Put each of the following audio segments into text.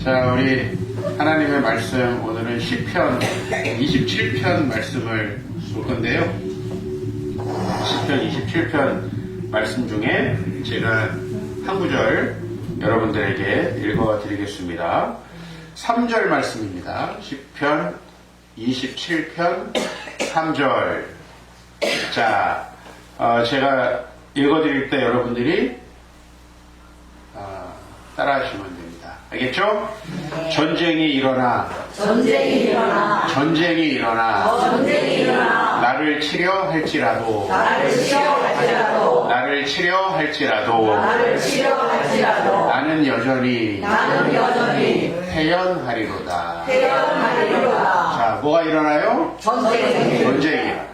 자, 우리 하나님의 말씀, 오늘은 시편 27편 말씀을 볼 건데요. 시편 27편 말씀 중에 제가 한 구절 여러분들에게 읽어드리겠습니다. 3절 말씀입니다. 시편 27편 3절. 자, 제가 읽어드릴 때 여러분들이 따라하시면 됩니다. 알겠죠? 네. 전쟁이 일어나 나를 치려 할지라도 나는 여전히 태연하리로다. 자, 뭐가 일어나요? 전쟁이 일어나.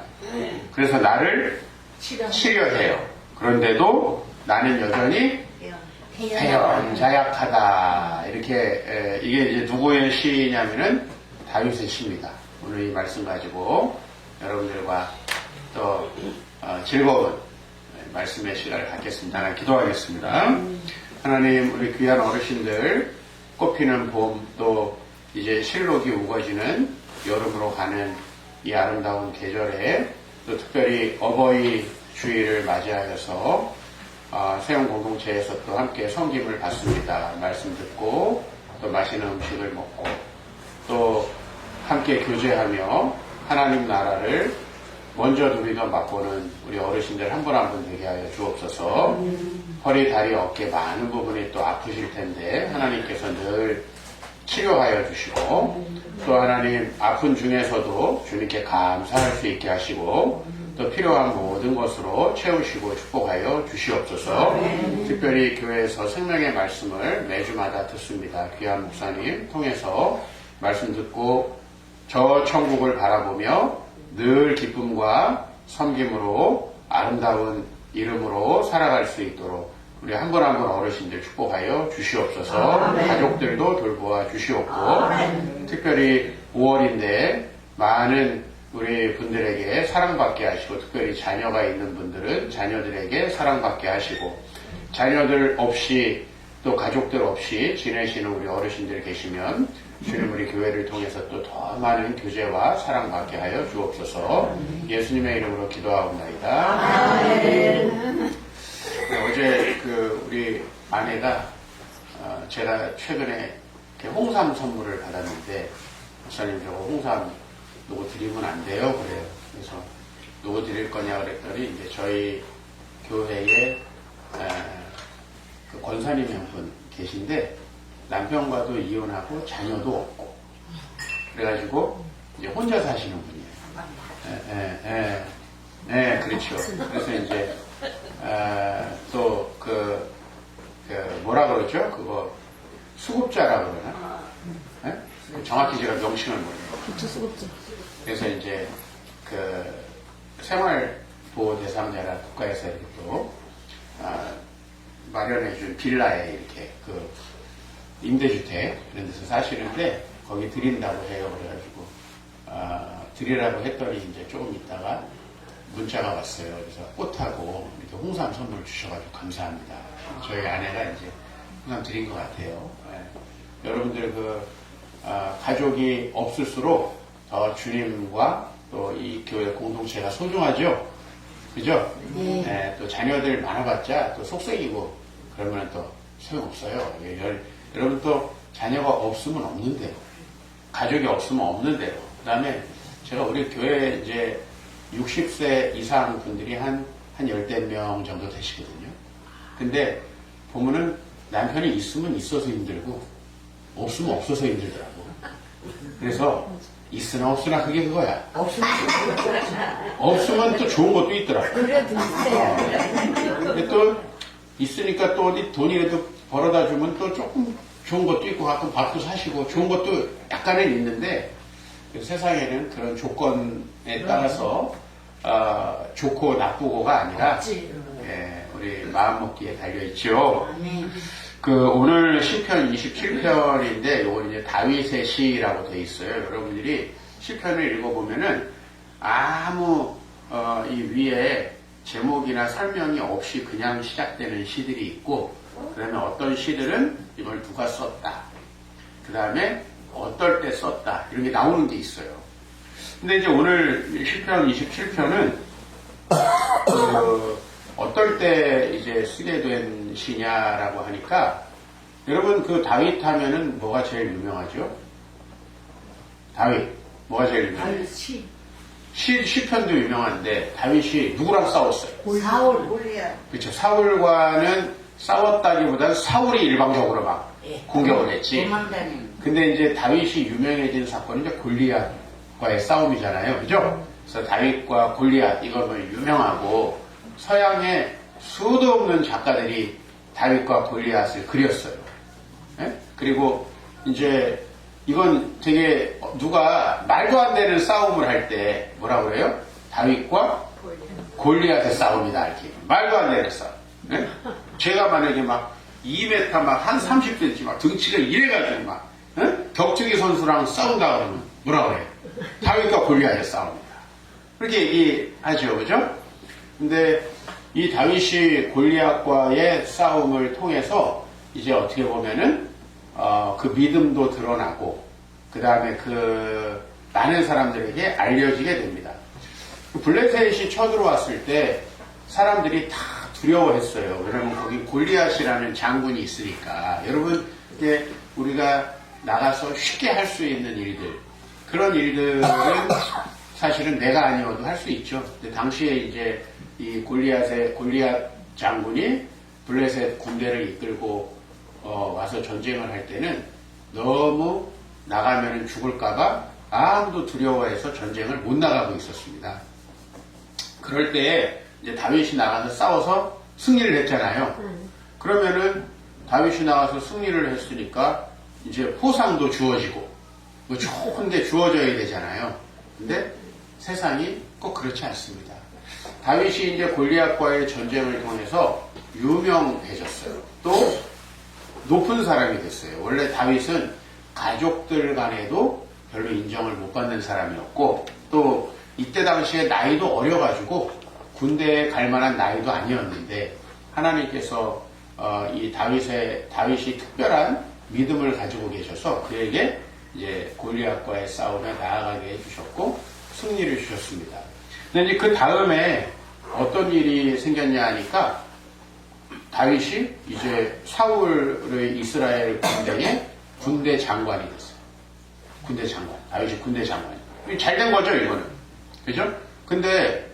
그래서 나를 치려 해요. 그런데도 나는 여전히 자약하다. 이렇게, 이게 이제 누구의 시냐면은 다윗의 시입니다. 오늘 이 말씀 가지고 여러분들과 또 즐거운 말씀의 시간을 갖겠습니다. 하나 기도하겠습니다. 하나님, 우리 귀한 어르신들, 꽃피는 봄, 또 이제 실록이 우거지는 여름으로 가는 이 아름다운 계절에 또 특별히 어버이 주일을 맞이하여서 세운 공동체에서 또 함께 섬김을 받습니다. 말씀 듣고 또 맛있는 음식을 먹고 또 함께 교제하며 하나님 나라를 먼저 누리며 맛보는 우리 어르신들 한 분 한 분 되게 하여 주옵소서. 허리, 다리, 어깨 많은 부분이 또 아프실 텐데 하나님께서 늘 치료하여 주시고 또 하나님 아픈 중에서도 주님께 감사할 수 있게 하시고 또 필요한 모든 것으로 채우시고 축복하여 주시옵소서. 특별히 교회에서 생명의 말씀을 매주마다 듣습니다. 귀한 목사님 통해서 말씀 듣고 저 천국을 바라보며 늘 기쁨과 섬김으로 아름다운 이름으로 살아갈 수 있도록 우리 한 분 한 분 어르신들 축복하여 주시옵소서. 가족들도 돌보아 주시옵고 특별히 5월인데 많은 우리 분들에게 사랑받게 하시고 특별히 자녀가 있는 분들은 자녀들에게 사랑받게 하시고 자녀들 없이 또 가족들 없이 지내시는 우리 어르신들 계시면 주님 우리 교회를 통해서 또 더 많은 교제와 사랑받게 하여 주옵소서. 예수님의 이름으로 기도하옵나이다. 어제 우리 아내가 제가 최근에 홍삼 선물을 받았는데 목사님 저거 홍삼 누구 드리면 안 돼요? 그래요. 그래서 누구 드릴 거냐 그랬더니 이제 저희 교회에 그 권사님 한 분 계신데 남편과도 이혼하고 자녀도 없고 그래가지고 이제 혼자 사시는 분이에요. 그렇죠. 그래서 이제 또 뭐라 그러죠? 그거 수급자라 그러나? 정확히 제가 명칭을 모르겠어요. 기초 수급자. 그래서 이제 생활보호 대상자라 국가에서 이렇게 또 마련해준 빌라에 이렇게 임대주택 이런 데서 사시는데 거기 드린다고 해요. 그래가지고 드리라고 했더니 이제 조금 있다가 문자가 왔어요. 그래서 꽃하고 이렇게 홍삼 선물 주셔가지고 감사합니다. 저희 아내가 이제 홍삼 드린 것 같아요. 여러분들 가족이 없을수록 더 주님과 또 이 교회 공동체가 소중하죠? 그죠? 또 자녀들 많아봤자 또 속썩이고 그러면 또 소용없어요. 여러분 또 자녀가 없으면 없는 대로, 가족이 없으면 없는 대로. 그 다음에 제가 우리 교회 이제 60세 이상 분들이 한 열댓 명 정도 되시거든요. 근데 보면은 남편이 있으면 있어서 힘들고 없으면 없어서 힘들더라고. 그래서 있으나 없으나 그게 그거야. 없으면 또 좋은 것도 있더라고. 그래도 있어요. 근데 또 있으니까 또 어디 돈이라도 벌어다 주면 또 조금 좋은 것도 있고 가끔 밥도 사시고 좋은 것도 약간은 있는데 세상에는 그런 조건에 따라서 좋고 나쁘고가 아니라 우리 마음먹기에 달려있죠. 오늘 시편 27편인데 요건 이제 다윗의 시라고 돼 있어요. 여러분들이 시편을 읽어보면은 아무 이 위에 제목이나 설명이 없이 그냥 시작되는 시들이 있고 그러면 어떤 시들은 이걸 누가 썼다. 그 다음에 어떨 때 썼다. 이런 게 나오는 게 있어요. 근데 이제 오늘 시편 27편은 어떨 때 이제 쓰게 된 시냐라고 하니까 여러분 그 다윗 하면은 뭐가 제일 유명하죠? 다윗 뭐가 제일 유명해요? 다윗 시. 시편도 유명한데 다윗이 누구랑 싸웠어요? 사울 골리앗. 그렇죠. 사울과는 싸웠다기보다는 사울이 일방적으로 막 공격을 했지. 도망다니는. 근데 이제 다윗이 유명해진 사건은 이제 골리앗과의 싸움이잖아요. 그죠? 그래서 다윗과 골리앗 이건 뭐 유명하고 서양의 수도 없는 작가들이 다윗과 골리앗을 그렸어요. 예? 그리고 이제 이건 되게 누가 말도 안 되는 싸움을 할 때 뭐라 그래요? 다윗과 골리앗의 싸움이다 이렇게. 말도 안 되는 싸움. 예? 제가 만약에 막 2m 막 한 30cm 막 등치가 이래가지고 막 격투기 선수랑 싸운다 그러면 뭐라 그래요? 다윗과 골리앗의 싸움이다. 그렇게 얘기하죠, 그죠? 근데 이 다윗이 골리앗과의 싸움을 통해서 이제 어떻게 보면은 그 믿음도 드러나고 그 다음에 그 많은 사람들에게 알려지게 됩니다. 블레셋이 쳐들어왔을 때 사람들이 다 두려워했어요. 왜냐하면 거기 골리앗이라는 장군이 있으니까. 여러분 이게 우리가 나가서 쉽게 할 수 있는 일들 그런 일들은 사실은 내가 아니어도 할 수 있죠. 근데 당시에 이제 이 골리앗 장군이 블레셋 군대를 이끌고 와서 전쟁을 할 때는 너무 나가면 죽을까봐 아무도 두려워해서 전쟁을 못 나가고 있었습니다. 그럴 때에 이제 다윗이 나가서 싸워서 승리를 했잖아요. 그러면은 다윗이 나가서 승리를 했으니까 이제 포상도 주어지고 뭐 좋은 게 주어져야 되잖아요. 근데 세상이 꼭 그렇지 않습니다. 다윗이 이제 골리앗과의 전쟁을 통해서 유명해졌어요. 또 높은 사람이 됐어요. 원래 다윗은 가족들 간에도 별로 인정을 못 받는 사람이었고 또 이때 당시에 나이도 어려가지고 군대에 갈 만한 나이도 아니었는데 하나님께서 이 다윗이 특별한 믿음을 가지고 계셔서 그에게 이제 골리앗과의 싸움에 나아가게 해주셨고 승리를 주셨습니다. 근데 이제 그 다음에 어떤 일이 생겼냐 하니까 다윗이 이제 사울의 이스라엘 군대의 군대 장관이 됐어요. 군대 장관. 다윗이 군대 장관이. 잘 된 거죠, 이거는. 그죠? 근데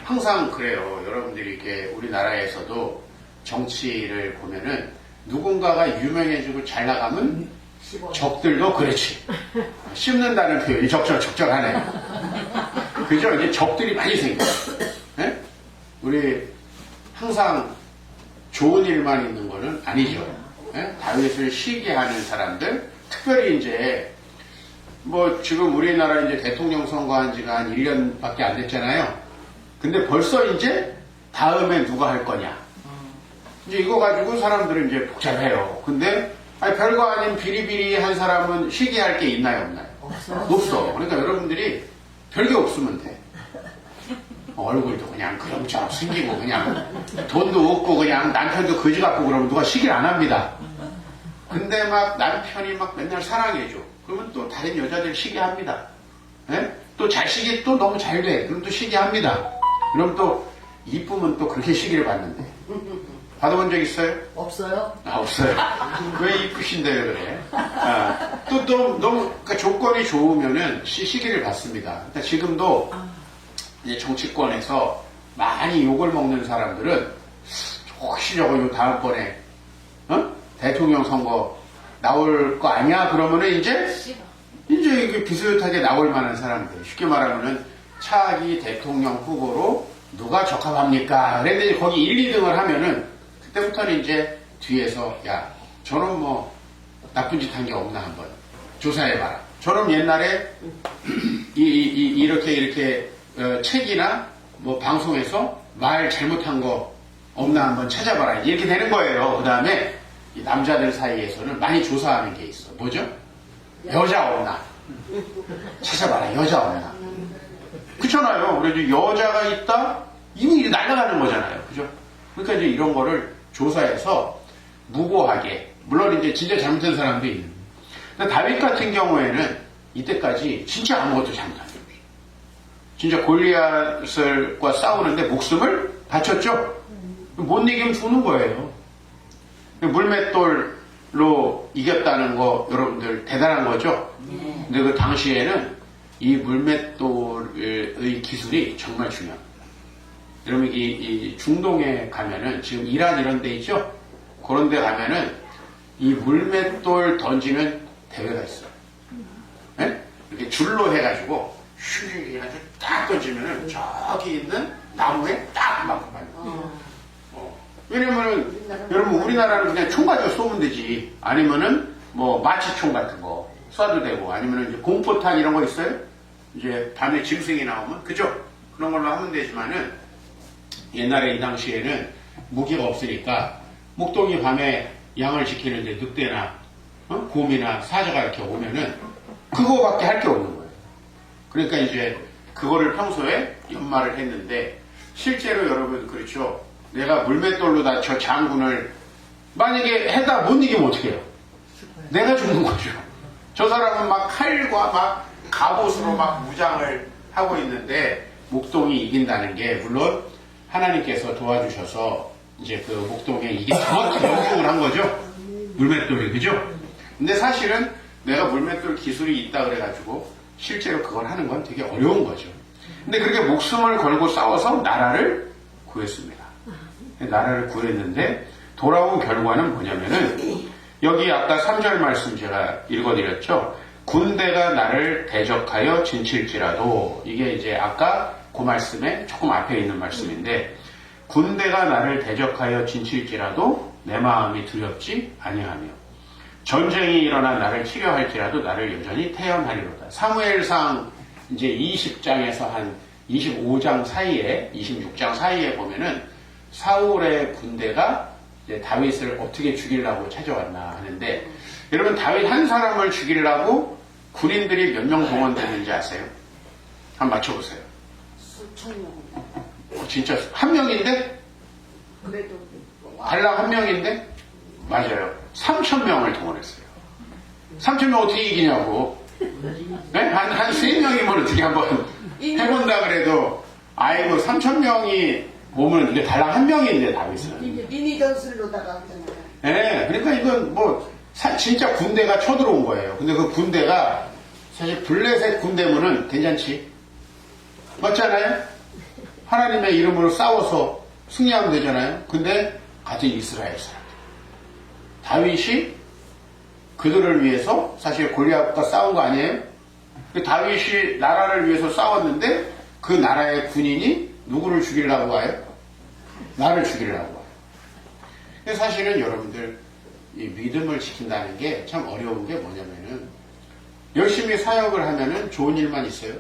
항상 그래요. 여러분들이 이렇게 우리나라에서도 정치를 보면은 누군가가 유명해지고 잘 나가면 적들도 그렇지. 씹는다는 표현이 적절하네요. 그죠? 이제 적들이 많이 생겨요. 네? 우리 항상 좋은 일만 있는 거는 아니죠. 네? 다윗을 시기하는 사람들, 특별히 이제 뭐 지금 우리나라 이제 대통령 선거한 지가 한 1년밖에 안 됐잖아요. 근데 벌써 이제 다음에 누가 할 거냐. 이제 이거 가지고 사람들은 이제 복잡해요. 근데 아니 별거 아닌 비리비리한 사람은 시기할 게 있나요, 없나요? 없어. 그러니까 여러분들이 별게 없으면 돼. 얼굴도 그냥 그럼처럼 생기고 그냥 돈도 없고 그냥 남편도 거지 같고 그러면 누가 시기를 안 합니다. 근데 막 남편이 막 맨날 사랑해줘. 그러면 또 다른 여자들 시기합니다. 네? 또 자식이 또 너무 잘 돼. 그럼 또 시기합니다. 그럼 또 이쁘면 또 그렇게 시기를 받는데. 받아본 적 있어요? 없어요? 없어요. 왜 이쁘신데 그래? 또 너무 그러니까 조건이 좋으면은 시기를 받습니다. 그러니까 지금도 이제 정치권에서 많이 욕을 먹는 사람들은 혹시 저거 다음번에 대통령 선거 나올 거 아니야? 그러면은 이제 이게 비슷하게 나올 만한 사람들. 쉽게 말하면은 차기 대통령 후보로 누가 적합합니까? 그런데 거기 1, 2등을 하면은 그때부터는 이제 뒤에서 야 저놈 뭐 나쁜 짓 한 게 없나 한번 조사해봐라. 저놈 옛날에 이렇게 책이나 뭐 방송에서 말 잘못한 거 없나 한번 찾아봐라. 이렇게 되는 거예요. 그 다음에 남자들 사이에서는 많이 조사하는 게 있어. 뭐죠? 여자 없나? 찾아봐라. 여자 없나? 그렇잖아요. 그래도 여자가 있다? 이거 날아가는 거잖아요. 그죠? 그러니까 이제 이런 거를 조사해서 무고하게, 물론 이제 진짜 잘못된 사람도 있는. 근데 다윗 같은 경우에는 이때까지 진짜 아무것도 잘못한 게 없어요. 진짜 골리앗과 싸우는데 목숨을 바쳤죠. 못 이기면 죽는 거예요. 물맷돌로 이겼다는 거 여러분들 대단한 거죠. 근데 그 당시에는 이 물맷돌의 기술이 정말 중요합니다. 여러분 이 중동에 가면은 지금 이란 이런 데 있죠. 그런 데 가면은 이 물맷돌 던지는 대회가 있어요. 네? 이렇게 줄로 해가지고 슈 이렇게 딱 던지면은 저기 있는 나무에 딱 맞고 가요. 왜냐면은 여러분 우리나라는 그냥 총 가지고 쏘면 되지. 아니면은 뭐 마취총 같은 거 쏴도 되고, 아니면은 이제 공포탄 이런 거 있어요. 이제 밤에 짐승이 나오면 그죠? 그런 걸로 하면 되지만은 옛날에 이 당시에는 무기가 없으니까 목동이 밤에 양을 지키는데 늑대나 곰이나 사자가 이렇게 오면은 그거밖에 할 게 없는 거예요. 그러니까 이제 그거를 평소에 연마를 했는데, 실제로 여러분 그렇죠. 내가 물맷돌로 다 저 장군을 만약에 해다 못 이기면 어떻게 해요? 내가 죽는 거죠. 저 사람은 막 칼과 막 갑옷으로 막 무장을 하고 있는데 목동이 이긴다는 게, 물론 하나님께서 도와주셔서 이제 그 목동에 이게 정확히 적용을 한 거죠. 물맷돌이, 그죠? 근데 사실은 내가 물맷돌 기술이 있다 그래가지고 실제로 그걸 하는 건 되게 어려운 거죠. 근데 그렇게 목숨을 걸고 싸워서 나라를 구했습니다. 나라를 구했는데 돌아온 결과는 뭐냐면은, 여기 아까 3절 말씀 제가 읽어드렸죠. 군대가 나를 대적하여 진칠지라도, 이게 이제 아까 그 말씀에 조금 앞에 있는 말씀인데, 군대가 나를 대적하여 진칠지라도 내 마음이 두렵지 아니하며 전쟁이 일어나 나를 치려할지라도 나를 여전히 태연하리로다. 사무엘상 이제 20장에서 한 25장 사이에, 26장 사이에 보면은 사울의 군대가 이제 다윗을 어떻게 죽이려고 찾아왔나 하는데, 여러분 다윗 한 사람을 죽이려고 군인들이 몇 명 동원됐는지 아세요? 한번 맞춰보세요. 수천 명. 진짜 한 명인데? 그래도 달랑 한 명인데? 맞아요. 3,000명을 동원했어요. 3,000명 어떻게 이기냐고. 네? 한 3명이면 어떻게 한번 해본다 그래도, 아이고 3,000명이 오면 이게 달랑 한 명인데 다윗은. 미니 전술로다가 하잖아요. 네, 그러니까 이건 뭐 진짜 군대가 쳐들어온 거예요. 근데 그 군대가 사실 블레셋 군대면은 괜찮지. 맞잖아요? 하나님의 이름으로 싸워서 승리하면 되잖아요. 근데 같은 이스라엘 사람. 다윗이 그들을 위해서 사실 골리앗과 싸운 거 아니에요? 다윗이 나라를 위해서 싸웠는데 그 나라의 군인이 누구를 죽이려고 와요? 나를 죽이려고 와요. 근데 사실은 여러분들 이 믿음을 지킨다는 게 참 어려운 게 뭐냐면은, 열심히 사역을 하면은 좋은 일만 있어요.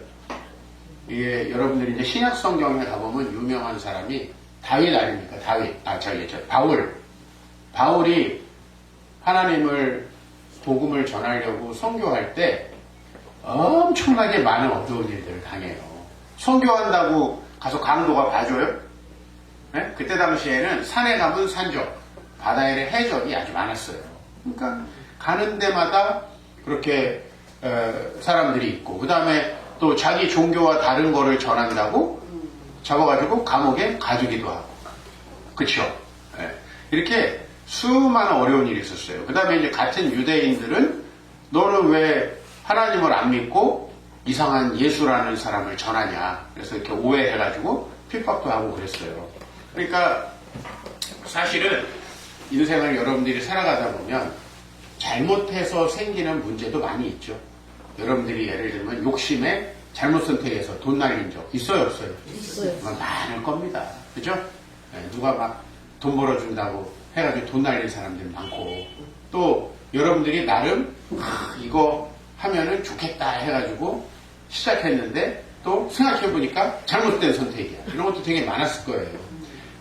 이게 여러분들이 이제 신약 성경에 가보면 유명한 사람이 다윗 아닙니까? 바울이 하나님을 복음을 전하려고 선교할 때 엄청나게 많은 어려운 일들을 당해요. 선교한다고 가서 강도가 봐줘요? 네? 그때 당시에는 산에 가면 산적, 바다에 해적이 아주 많았어요. 그러니까 가는 데마다 그렇게 사람들이 있고, 그 다음에 또 자기 종교와 다른 거를 전한다고 잡아가지고 감옥에 가두기도 하고, 그쵸? 네. 이렇게 수많은 어려운 일이 있었어요. 그 다음에 이제 같은 유대인들은 너는 왜 하나님을 안 믿고 이상한 예수라는 사람을 전하냐. 그래서 이렇게 오해해가지고 핍박도 하고 그랬어요. 그러니까 사실은 인생을 여러분들이 살아가다 보면 잘못해서 생기는 문제도 많이 있죠. 여러분들이 예를 들면 욕심에 잘못 선택해서 돈 날린 적 있어요, 없어요? 있어요. 많을 겁니다. 그죠? 네, 누가 막 돈 벌어준다고 해가지고 돈 날린 사람들 많고, 또 여러분들이 나름 이거 하면은 좋겠다 해가지고 시작했는데 또 생각해보니까 잘못된 선택이야. 이런 것도 되게 많았을 거예요.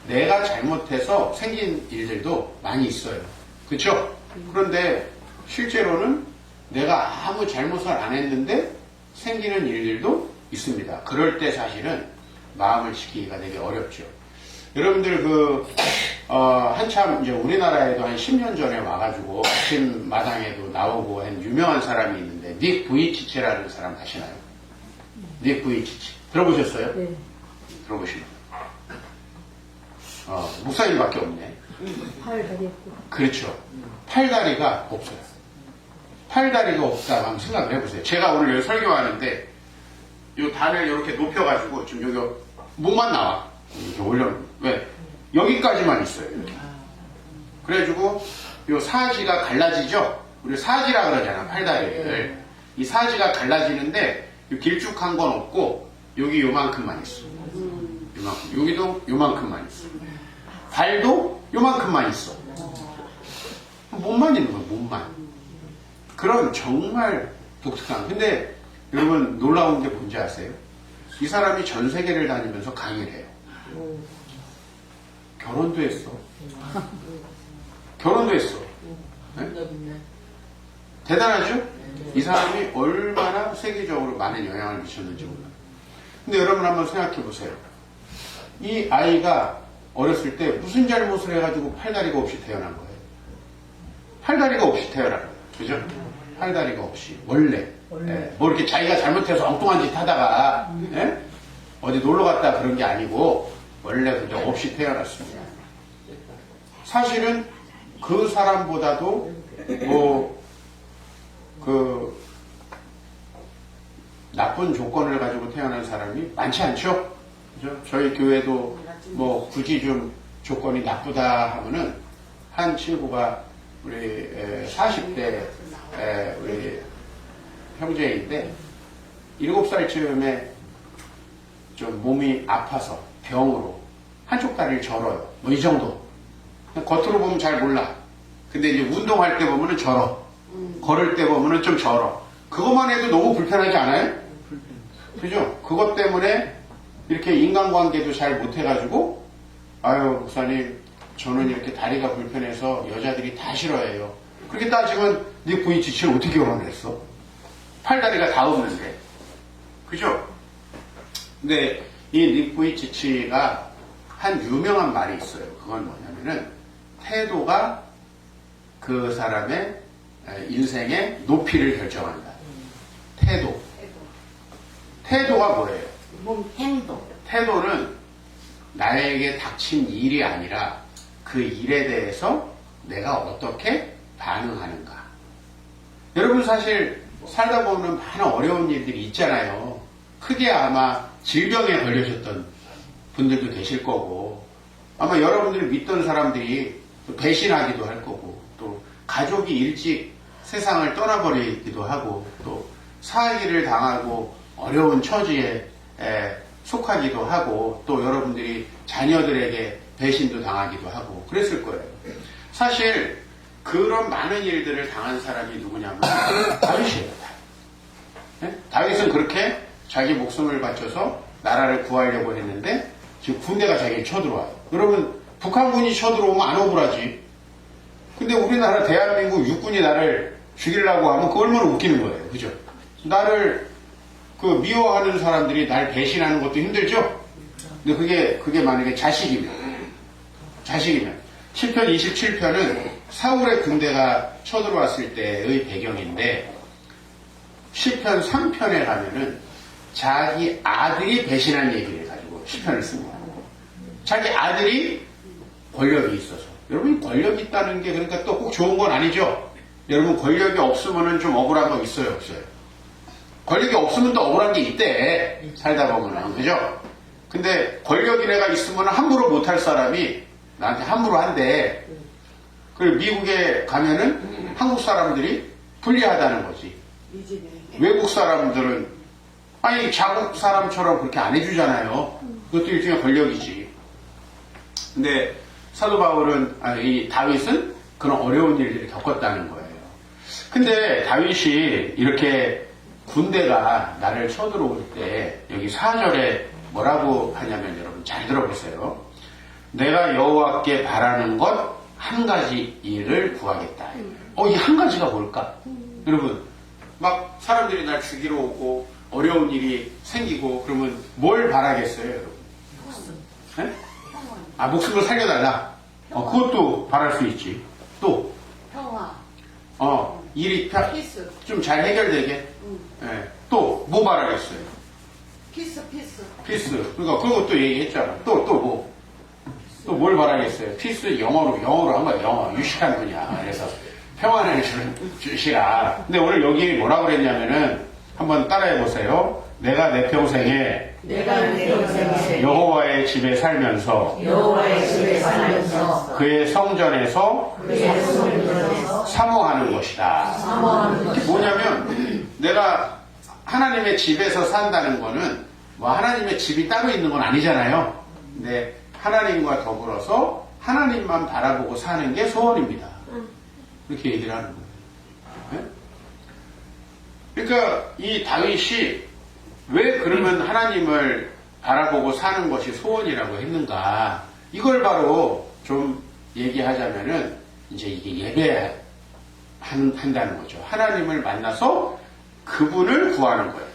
내가 잘못해서 생긴 일들도 많이 있어요. 그쵸? 그런데 실제로는 내가 아무 잘못을 안 했는데 생기는 일들도 있습니다. 그럴 때 사실은 마음을 지키기가 되게 어렵죠. 여러분들 한참 이제 우리나라에도 한 10년 전에 와가지고 아침 마당에도 나오고 한 유명한 사람이 있는데 닉 부이치치라는 사람 아시나요? 닉 부이치치 들어보셨어요? 네. 들어보시면 목사님밖에 없네. 팔 다리 없고. 그렇죠. 팔다리가 없어요. 팔다리가 없다 한번 생각을 해보세요. 제가 오늘 여기 설교하는데 이 단을 이렇게 높여가지고 지금 여기 목만 나와. 이렇게 올려. 왜? 여기까지만 있어요. 이렇게. 그래가지고 이 사지가 갈라지죠. 우리 사지라 그러잖아. 팔다리를. 이 사지가 갈라지는데 이 길쭉한 건 없고 여기 요만큼만 있어. 요만큼. 여기도 요만큼만 있어. 발도 요만큼만 있어. 몸만 있는 거야. 몸만. 그런 정말 독특한. 근데 여러분 놀라운 게 뭔지 아세요? 이 사람이 전 세계를 다니면서 강의를 해요. 결혼도 했어. 결혼도 했어. 네? 대단하죠? 이 사람이 얼마나 세계적으로 많은 영향을 미쳤는지 몰라요. 근데 여러분 한번 생각해 보세요. 이 아이가 어렸을 때 무슨 잘못을 해가지고 팔다리가 없이 태어난 거예요? 팔다리가 없이 태어난 거예요. 그죠? 팔다리가 없이. 원래. 예, 뭐 이렇게 자기가 잘못해서 엉뚱한 짓 하다가, 예? 어디 놀러 갔다 그런 게 아니고, 원래 그저 없이 태어났습니다. 사실은 그 사람보다도, 나쁜 조건을 가지고 태어난 사람이 많지 않죠? 그죠? 저희 교회도 뭐 굳이 좀 조건이 나쁘다 하면은 한 친구가 우리 40대 우리 형제인데 7살쯤에 좀 몸이 아파서 병으로 한쪽 다리를 절어요. 뭐 이 정도. 겉으로 보면 잘 몰라. 근데 이제 운동할 때 보면은 절어. 걸을 때 보면은 좀 절어. 그것만 해도 너무 불편하지 않아요? 그죠? 그것 때문에 이렇게 인간관계도 잘 못해가지고 아유 목사님 저는 이렇게 다리가 불편해서 여자들이 다 싫어해요. 그렇게 따지면 닉 부이치치를 어떻게 결혼을 했어? 팔다리가 다 없는데. 그죠? 근데 이 닉 부이치치가 한 유명한 말이 있어요. 그건 뭐냐면은 태도가 그 사람의 인생의 높이를 결정한다. 태도. 태도가 뭐예요? 몸 행동. 태도는 나에게 닥친 일이 아니라 그 일에 대해서 내가 어떻게 반응하는가. 여러분 사실 살다 보면 많은 어려운 일들이 있잖아요. 크게 아마 질병에 걸려셨던 분들도 계실 거고 아마 여러분들이 믿던 사람들이 또 배신하기도 할 거고 또 가족이 일찍 세상을 떠나버리기도 하고 또 사기를 당하고 어려운 처지에 속하기도 하고 또 여러분들이 자녀들에게 배신도 당하기도 하고 그랬을 거예요. 사실 그런 많은 일들을 당한 사람이 누구냐면 다윗이에요. 네? 다윗은 그렇게 자기 목숨을 바쳐서 나라를 구하려고 했는데 지금 군대가 자기를 쳐들어와요. 여러분 북한군이 쳐들어오면 안 억울하지. 근데 우리나라 대한민국 육군이 나를 죽이려고 하면 그거 얼마나 웃기는 거예요. 그죠? 나를 미워하는 사람들이 날 배신하는 것도 힘들죠? 근데 그게 만약에 자식이면 시편 27편은 사울의 군대가 쳐들어왔을 때의 배경인데 시편 3편에 가면은 자기 아들이 배신한 얘기를 가지고 시편을 씁니다. 자기 아들이 권력이 있어서. 여러분 권력이 있다는 게 그러니까 또 꼭 좋은 건 아니죠? 여러분 권력이 없으면은 좀 억울한 거 있어요, 없어요? 권력이 없으면 또 억울한 게 있대. 살다 보면은. 그죠? 근데 권력이 내가 있으면 함부로 못할 사람이 나한테 함부로 한대. 그리고 미국에 가면은 한국 사람들이 불리하다는 거지. 외국 사람들은 아니 자국 사람처럼 그렇게 안 해주잖아요. 그것도 일종의 권력이지. 근데 사도 바울은 이 다윗은 그런 어려운 일들을 겪었다는 거예요. 근데 다윗이 이렇게 군대가 나를 쳐들어올 때 여기 4절에 뭐라고 하냐면 여러분 잘 들어보세요. 내가 여호와께 바라는 것 한 가지 일을 구하겠다. 이 한 가지가 뭘까? 여러분 막 사람들이 날 죽이러 오고 어려운 일이 생기고 그러면 뭘 바라겠어요, 여러분? 네? 목숨을 살려달라. 그것도 바랄 수 있지. 또, 평화, 일이 피스, 좀 잘 해결되게. 예. 또, 뭐 바라겠어요? 피스. 피스. 그러니까 그런 것도 얘기했잖아. 또 뭐? 또 뭘 바라겠어요? 피스 영어로 한 거야. 영어. 유식한 분이야. 그래서 평안을 주시라. 근데 오늘 여기 뭐라 그랬냐면은 한번 따라해 보세요. 내가 내 평생에 여호와의 집에 살면서 그의 성전에서 사모하는 것이다. 이게 뭐냐면 내가 하나님의 집에서 산다는 거는 뭐 하나님의 집이 따로 있는 건 아니잖아요. 근데 하나님과 더불어서 하나님만 바라보고 사는 게 소원입니다. 이렇게 얘기를 하는 거예요. 네? 그러니까 이 다윗이 왜 그러면 하나님을 바라보고 사는 것이 소원이라고 했는가? 이걸 바로 좀 얘기하자면은 이제 이게 예배한다는 거죠. 하나님을 만나서 그분을 구하는 거예요.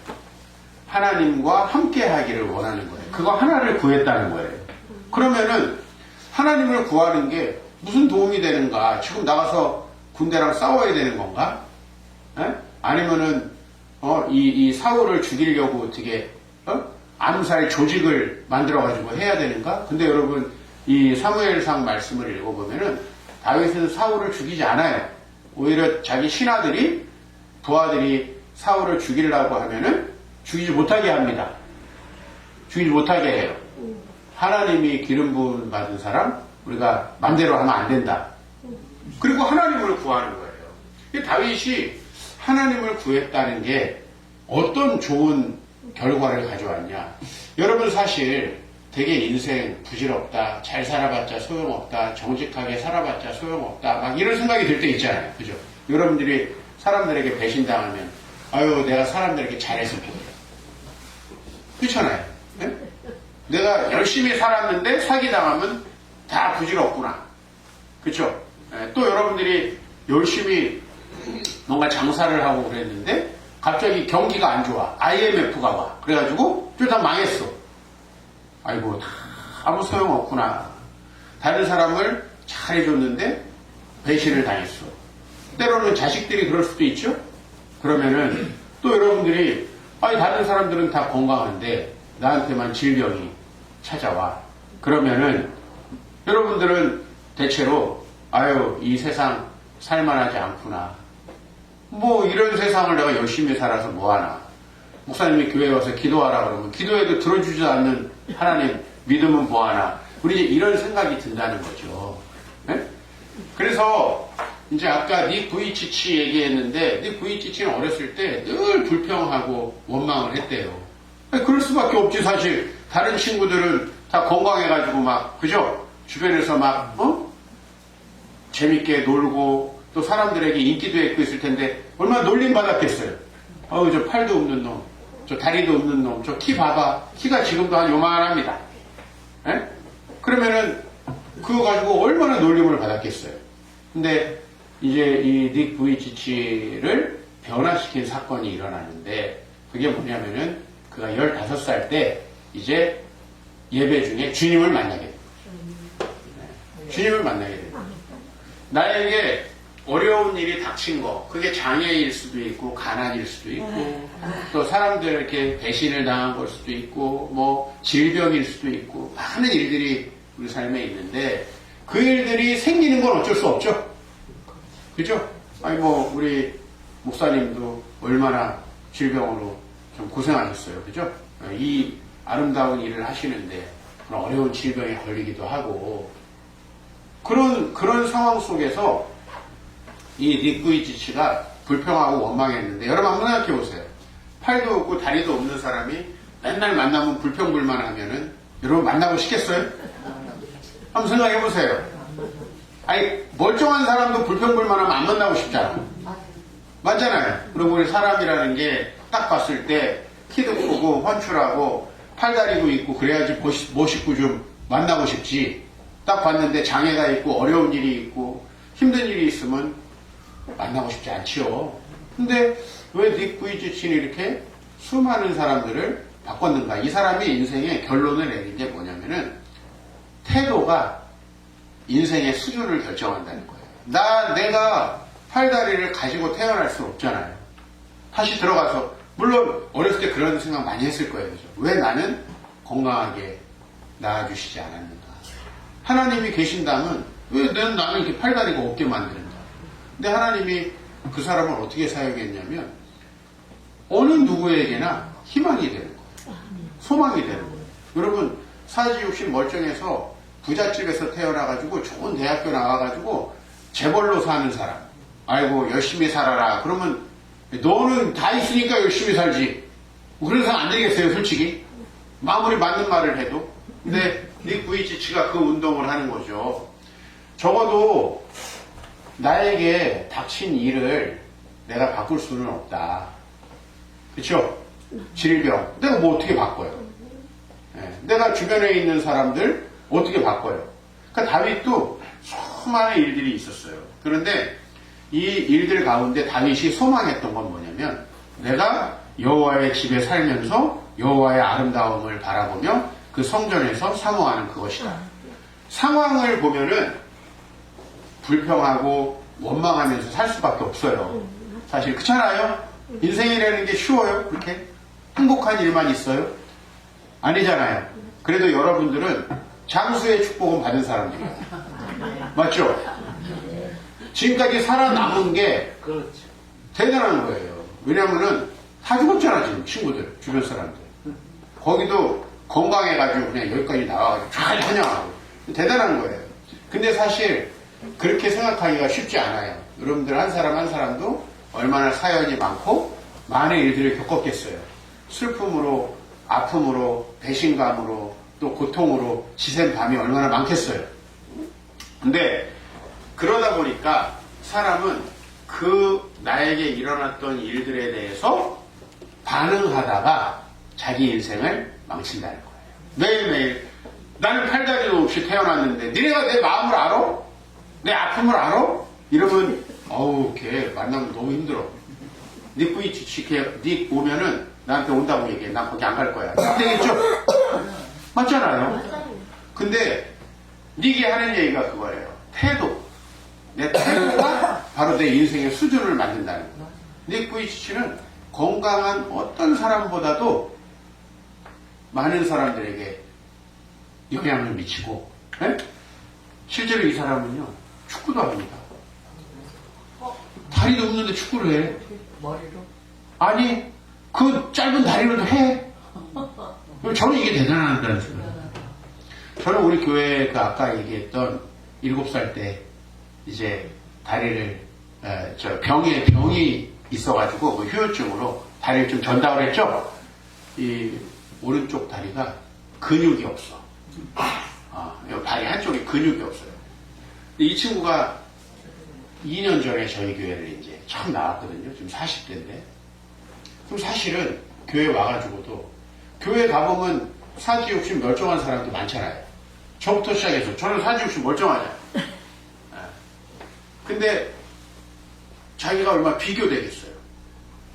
하나님과 함께 하기를 원하는 거예요. 그거 하나를 구했다는 거예요. 그러면은 하나님을 구하는 게 무슨 도움이 되는가? 지금 나가서 군대랑 싸워야 되는 건가? 에? 아니면은 이 사울을 죽이려고 어떻게 암살 조직을 만들어가지고 해야 되는가? 근데 여러분 이 사무엘상 말씀을 읽어보면은 다윗은 사울을 죽이지 않아요. 오히려 자기 신하들이 부하들이 사울을 죽이려고 하면은 죽이지 못하게 합니다. 죽이지 못하게 해요. 하나님이 기름 부음 받은 사람 우리가 맘대로 하면 안 된다. 그리고 하나님을 구하는 거예요. 다윗이 하나님을 구했다는 게 어떤 좋은 결과를 가져왔냐. 여러분 사실 되게 인생 부질없다, 잘 살아봤자 소용없다, 정직하게 살아봤자 소용없다 막 이런 생각이 들 때 있잖아요. 그죠? 여러분들이 사람들에게 배신당하면 아유 내가 사람들에게 잘해서 그래. 그렇잖아요. 네? 내가 열심히 살았는데 사기당하면 다 부질없구나. 그렇죠? 네, 또 여러분들이 열심히 뭔가 장사를 하고 그랬는데 갑자기 경기가 안 좋아. IMF가 와. 그래가지고 다 망했어. 아이고 다 아무 소용없구나. 다른 사람을 잘해줬는데 배신을 당했어. 때로는 자식들이 그럴 수도 있죠? 그러면은 또 여러분들이 아니 다른 사람들은 다 건강한데 나한테만 질병이 찾아와. 그러면은 여러분들은 대체로 아유 이 세상 살만하지 않구나. 뭐 이런 세상을 내가 열심히 살아서 뭐하나. 목사님이 교회에 와서 기도하라 그러면 기도해도 들어주지 않는 하나님 믿으면 뭐하나. 우리 이제 이런 생각이 든다는 거죠. 네? 그래서 이제 아까 닉 부이치치 얘기했는데 닉 부이치치는 어렸을 때 늘 불평하고 원망을 했대요. 그럴 수밖에 없지 사실. 다른 친구들은 다 건강해가지고 막 그죠? 주변에서 막 재밌게 놀고 또 사람들에게 인기도 있고 있을 텐데 얼마나 놀림 받았겠어요. 저 팔도 없는 놈, 저 다리도 없는 놈, 저 키 봐봐. 키가 지금도 한 요만합니다. 에? 그러면은 그거 가지고 얼마나 놀림을 받았겠어요. 근데 이제 이 닉 부이치치를 변화시킨 사건이 일어나는데 그게 뭐냐면은 그가 15살 때 이제 예배 중에 주님을 만나게 돼요. 네. 주님을 만나게 돼요. 나에게 어려운 일이 닥친 거, 그게 장애일 수도 있고, 가난일 수도 있고, 또 사람들에게 배신을 당한 걸 수도 있고, 뭐, 질병일 수도 있고, 많은 일들이 우리 삶에 있는데, 그 일들이 생기는 건 어쩔 수 없죠? 그죠? 아니, 뭐, 우리 목사님도 얼마나 질병으로 좀 고생하셨어요. 그죠? 이 아름다운 일을 하시는데, 그런 어려운 질병에 걸리기도 하고, 그런 상황 속에서 이 닉부이치치가 불평하고 원망했는데 여러분 한번 생각해 보세요. 팔도 없고 다리도 없는 사람이 맨날 만나면 불평불만하면은 여러분 만나고 싶겠어요? 한번 생각해 보세요. 아니 멀쩡한 사람도 불평불만하면 안 만나고 싶잖아. 맞잖아요. 그리고 우리 사람이라는 게 딱 봤을 때 키도 크고 훤출하고 팔다리도 있고 그래야지 멋있고 좀 만나고 싶지. 딱 봤는데 장애가 있고 어려운 일이 있고 힘든 일이 있으면 만나고 싶지 않지요. 근데 왜 닉 부이치치는 이렇게 수많은 사람들을 바꿨는가? 이 사람이 인생의 결론을 내린 게 뭐냐면은 태도가 인생의 수준을 결정한다는 거예요. 내가 팔다리를 가지고 태어날 수는 없잖아요. 다시 들어가서, 물론 어렸을 때 그런 생각 많이 했을 거예요. 그죠? 왜 나는 건강하게 낳아주시지 않았는가. 하나님이 계신다면 왜 나는 이렇게 팔다리가 없게 만드는가. 근데 하나님이 그 사람을 어떻게 사용했냐면 어느 누구에게나 희망이 되는 거예요. 소망이 되는 거예요. 여러분 사지육신 멀쩡해서 부잣집에서 태어나가지고 좋은 대학교 나와가지고 재벌로 사는 사람, 아이고 열심히 살아라. 그러면 너는 다 있으니까 열심히 살지. 그런 사람 안 되겠어요, 솔직히. 마무리 맞는 말을 해도. 근데 닉 부이치치가 그 운동을 하는 거죠. 적어도 나에게 닥친 일을 내가 바꿀 수는 없다. 그쵸? 질병. 내가 뭐 어떻게 바꿔요? 내가 주변에 있는 사람들 어떻게 바꿔요? 그러니까 다윗도 수많은 일들이 있었어요. 그런데 이 일들 가운데 다윗이 소망했던 건 뭐냐면 내가 여호와의 집에 살면서 여호와의 아름다움을 바라보며 그 성전에서 사모하는 그것이다. 상황을 보면은 불평하고 원망하면서 살 수밖에 없어요. 사실 그렇잖아요. 인생이라는 게 쉬워요? 그렇게? 행복한 일만 있어요? 아니잖아요. 그래도 여러분들은 장수의 축복은 받은 사람들이에요. 맞죠? 지금까지 살아남은 게 대단한 거예요. 왜냐면은 다 죽었잖아, 지금 친구들, 주변 사람들. 거기도 건강해가지고 그냥 여기까지 나와가지고 잘 환영하고. 대단한 거예요. 근데 사실 그렇게 생각하기가 쉽지 않아요. 여러분들 한 사람 한 사람도 얼마나 사연이 많고 많은 일들을 겪었겠어요. 슬픔으로, 아픔으로, 배신감으로, 또 고통으로 지샌 밤이 얼마나 많겠어요. 근데 그러다 보니까 사람은 그 나에게 일어났던 일들에 대해서 반응하다가 자기 인생을 망친다는 거예요. 매일매일 나는 팔다리도 없이 태어났는데 니네가 내 마음을 알아? 내 아픔을 알아? 이러면 어우 걔 만나면 너무 힘들어. 닉 부이치치 닉 오면은 나한테 온다고 얘기해. 난 거기 안 갈 거야. 되겠죠? 맞잖아요. 근데 닉이 하는 얘기가 그거예요. 태도. 내 태도가 바로 내 인생의 수준을 만든다는 거예요. 닉 부이치치는 건강한 어떤 사람보다도 많은 사람들에게 영향을 미치고, 에? 실제로 이 사람은요 축구도 합니다. 다리도 없는데 축구를 해. 머리로? 아니 그 짧은 다리로도 해. 저는 이게 대단하다는 생각이에요. 저는 우리 교회 그 아까 얘기했던 7살 때 이제 다리를 병이 있어가지고 그 휴유증으로 다리를 좀 전달을 했죠. 이 오른쪽 다리가 근육이 없어. 다리 한쪽에 근육이 없어요. 근데 이 친구가 2년 전에 저희 교회를 이제 처음 나왔거든요. 지금 40대인데. 그럼 사실은 교회 와가지고도 교회 가보면 사지욕심 멀쩡한 사람도 많잖아요. 저부터 시작해서 저는 사지욕심 멀쩡하냐. 근데 자기가 얼마나 비교되겠어요.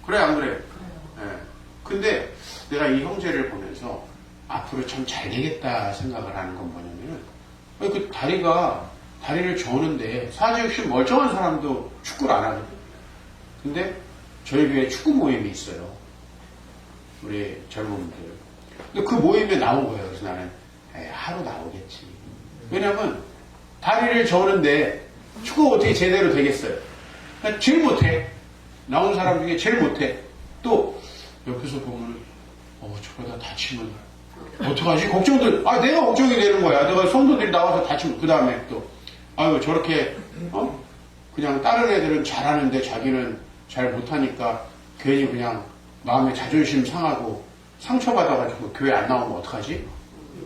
그래 안 그래요? 근데 내가 이 형제를 보면서 앞으로 참 잘 되겠다 생각을 하는 건 뭐냐면은 그 다리를 저는데 사지욕심 멀쩡한 사람도 축구를 안 하거든. 근데 저희 교회에 축구 모임이 있어요. 우리 젊은들. 근데 그 모임에 나온 거예요. 그래서 나는 하루 나오겠지. 왜냐면 다리를 저는데 축구가 어떻게 제대로 되겠어요. 그러니까 제일 못해. 나온 사람 중에 제일 못해. 또 옆에서 보면 저러다 다치면 어떡하지? 걱정들. 내가 걱정이 되는 거야. 내가 성도들이 나와서 다치면 그 다음에 또 저렇게 그냥 다른 애들은 잘하는데 자기는 잘 못하니까 괜히 그냥 마음에 자존심 상하고 상처받아가지고 교회 안 나오면 어떡하지?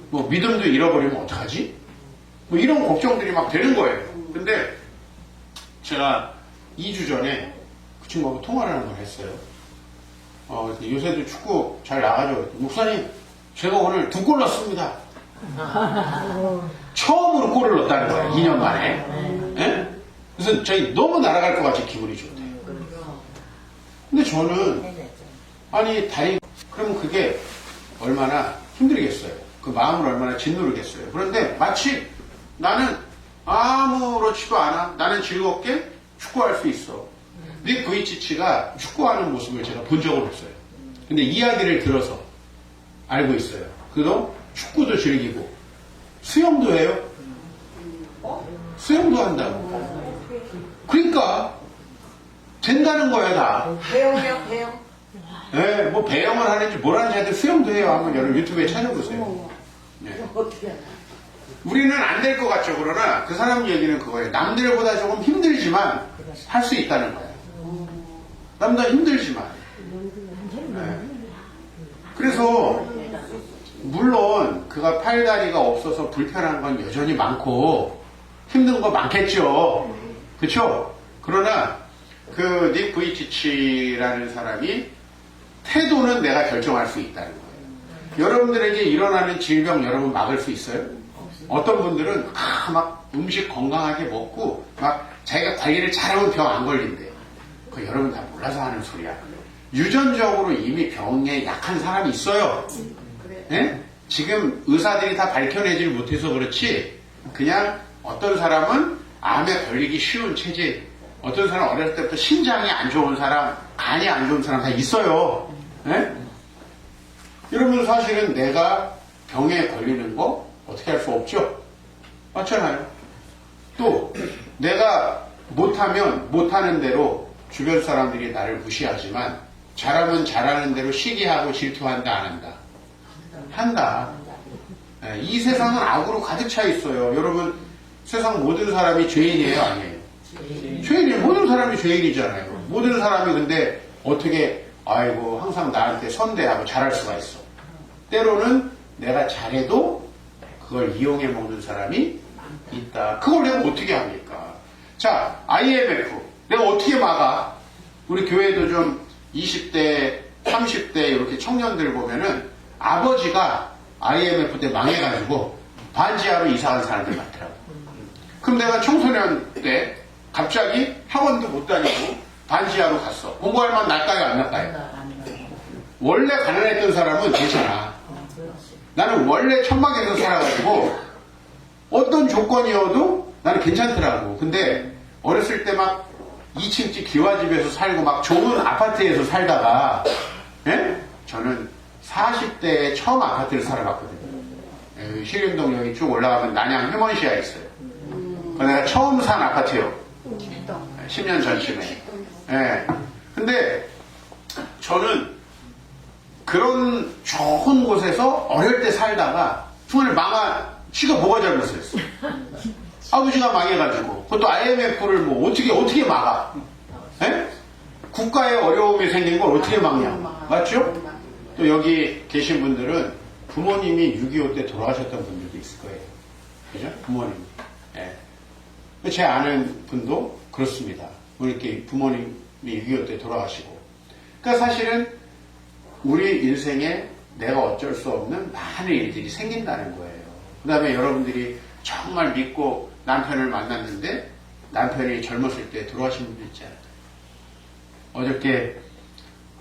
뭐 믿음도 잃어버리면 어떡하지? 뭐 이런 걱정들이 막 되는 거예요. 근데 제가 2주 전에 그 친구하고 통화를 한 번 했어요. 요새도 축구 잘 나가죠. 목사님, 제가 오늘 2골 넣었습니다. 처음으로 골을 넣었다는 거예요. 2년 만에. 예? 그래서 저희 너무 날아갈 것 같이 기분이 좋대요. 근데 저는 그러면 그게 얼마나 힘들겠어요. 그 마음을 얼마나 짓누르겠어요. 그런데 마치 나는 아무렇지도 않아. 나는 즐겁게 축구할 수 있어. 닉 부이치치가 축구하는 모습을 제가 본 적은 없어요. 근데 이야기를 들어서 알고 있어요. 그도 축구도 즐기고 수영도 해요. 수영도 한다고. 그러니까 된다는 거야 다. 배영이요, 배영. 네, 뭐 배영을 하는지 뭘 하는지 하여튼 수영도 해요. 한번 여러분 유튜브에 찾아보세요. 어머, 네. 어떻게 하나. 우리는 안 될 것 같죠. 그러나 그 사람 얘기는 그거예요. 남들보다 조금 힘들지만 할 수 있다는 거예요. 남보다 힘들지만. 네. 그래서 물론 그가 팔다리가 없어서 불편한 건 여전히 많고 힘든 거 많겠죠. 그렇죠? 그러나 그 닉 부이치치라는 사람이 태도는 내가 결정할 수 있다는 거예요. 여러분들에게 일어나는 질병 여러분 막을 수 있어요? 어떤 분들은 막 음식 건강하게 먹고 막 자기가 관리를 잘하면 병 안 걸린대. 그거 여러분 다 몰라서 하는 소리야. 유전적으로 이미 병에 약한 사람이 있어요. 예? 지금 의사들이 다 밝혀내질 못해서 그렇지 그냥 어떤 사람은 암에 걸리기 쉬운 체질, 어떤 사람은 어렸을 때부터 신장이 안 좋은 사람, 간이 안 좋은 사람 다 있어요. 예? 여러분 사실은 내가 병에 걸리는 거 어떻게 할 수 없죠? 맞잖아요. 또 내가 못하면 못하는 대로 주변 사람들이 나를 무시하지만 잘하면 잘하는 대로 시기하고 질투한다 안 한다? 한다. 예, 이 세상은 악으로 가득 차 있어요. 여러분 세상 모든 사람이 죄인이에요 아니에요? 죄인이에요. 모든 사람이 죄인이잖아요. 모든 사람이 근데 어떻게 아이고 항상 나한테 선대하고 잘할 수가 있어. 때로는 내가 잘해도 그걸 이용해 먹는 사람이 있다. 그걸 내가 어떻게 합니까? 자, IMF 내가 어떻게 막아? 우리 교회도 좀 20대, 30대 이렇게 청년들 보면은 아버지가 IMF 때 망해가지고 반지하로 이사간 사람들 같더라고. 그럼 내가 청소년 때 갑자기 학원도 못 다니고 반지하로 갔어. 공부할 만 날까요 안 날까요? 원래 가난했던 사람은 괜찮아. 나는 원래 천막에서 살아가지고 어떤 조건이어도 나는 괜찮더라고. 근데 어렸을 때 막 2층집 기와집에서 살고 막 좋은 아파트에서 살다가 예? 저는 40대에 처음 아파트를 살아봤거든요. 여기 신림동 여기 쭉 올라가면 난양 휴먼시아 있어요. 그 내가 처음 산 아파트요. 10년 전쯤에. 예. 근데 저는 그런 좋은 곳에서 어릴 때 살다가 중간에 지가 뭐가 잘못했어? 아버지가 망해가지고 그것도 IMF를 뭐 어떻게 막아? 예? 국가에 어려움이 생긴 걸 어떻게 막냐? 맞죠? 또 여기 계신 분들은 부모님이 6.25 때 돌아가셨던 분들도 있을 거예요. 그죠? 부모님. 예. 제 아는 분도 그렇습니다. 이렇게 부모님이 6.25 때 돌아가시고. 그러니까 사실은 우리 인생에 내가 어쩔 수 없는 많은 일들이 생긴다는 거예요. 그 다음에 여러분들이 정말 믿고 남편을 만났는데 남편이 젊었을 때 돌아가신 분도 있잖아요. 어저께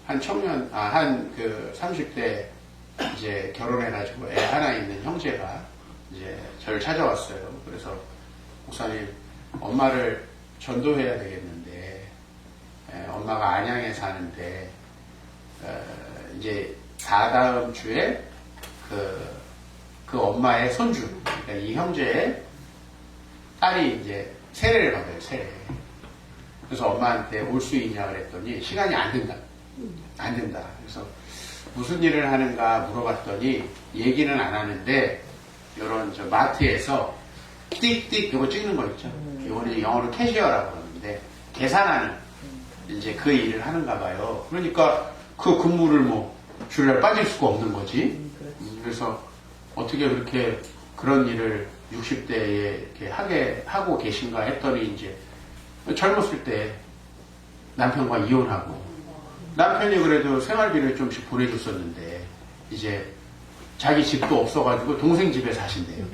한 청년, 한 30대 이제 결혼해가지고 애 하나 있는 형제가 이제 저를 찾아왔어요. 그래서 목사님, 엄마를 전도해야 되겠는데, 엄마가 안양에 사는데, 이제 다다음 주에 그 엄마의 손주, 그러니까 이 형제의 딸이 이제 세례를 받아요, 세례. 그래서 엄마한테 올 수 있냐 그랬더니 시간이 안 된다. 안 된다. 그래서 무슨 일을 하는가 물어봤더니 얘기는 안 하는데 이런 저 마트에서 띡띡 이거 찍는 거 있죠. 이거는 영어로 캐시어라고 하는데 계산하는 이제 그 일을 하는가 봐요. 그러니까 그 근무를 뭐 주일날 빠질 수가 없는 거지. 그래서 어떻게 그렇게 그런 일을 60대에 이렇게 하고 계신가 했더니 이제 젊었을 때 남편과 이혼하고 남편이 그래도 생활비를 좀씩 보내줬었는데 이제 자기 집도 없어가지고 동생 집에 사신대요.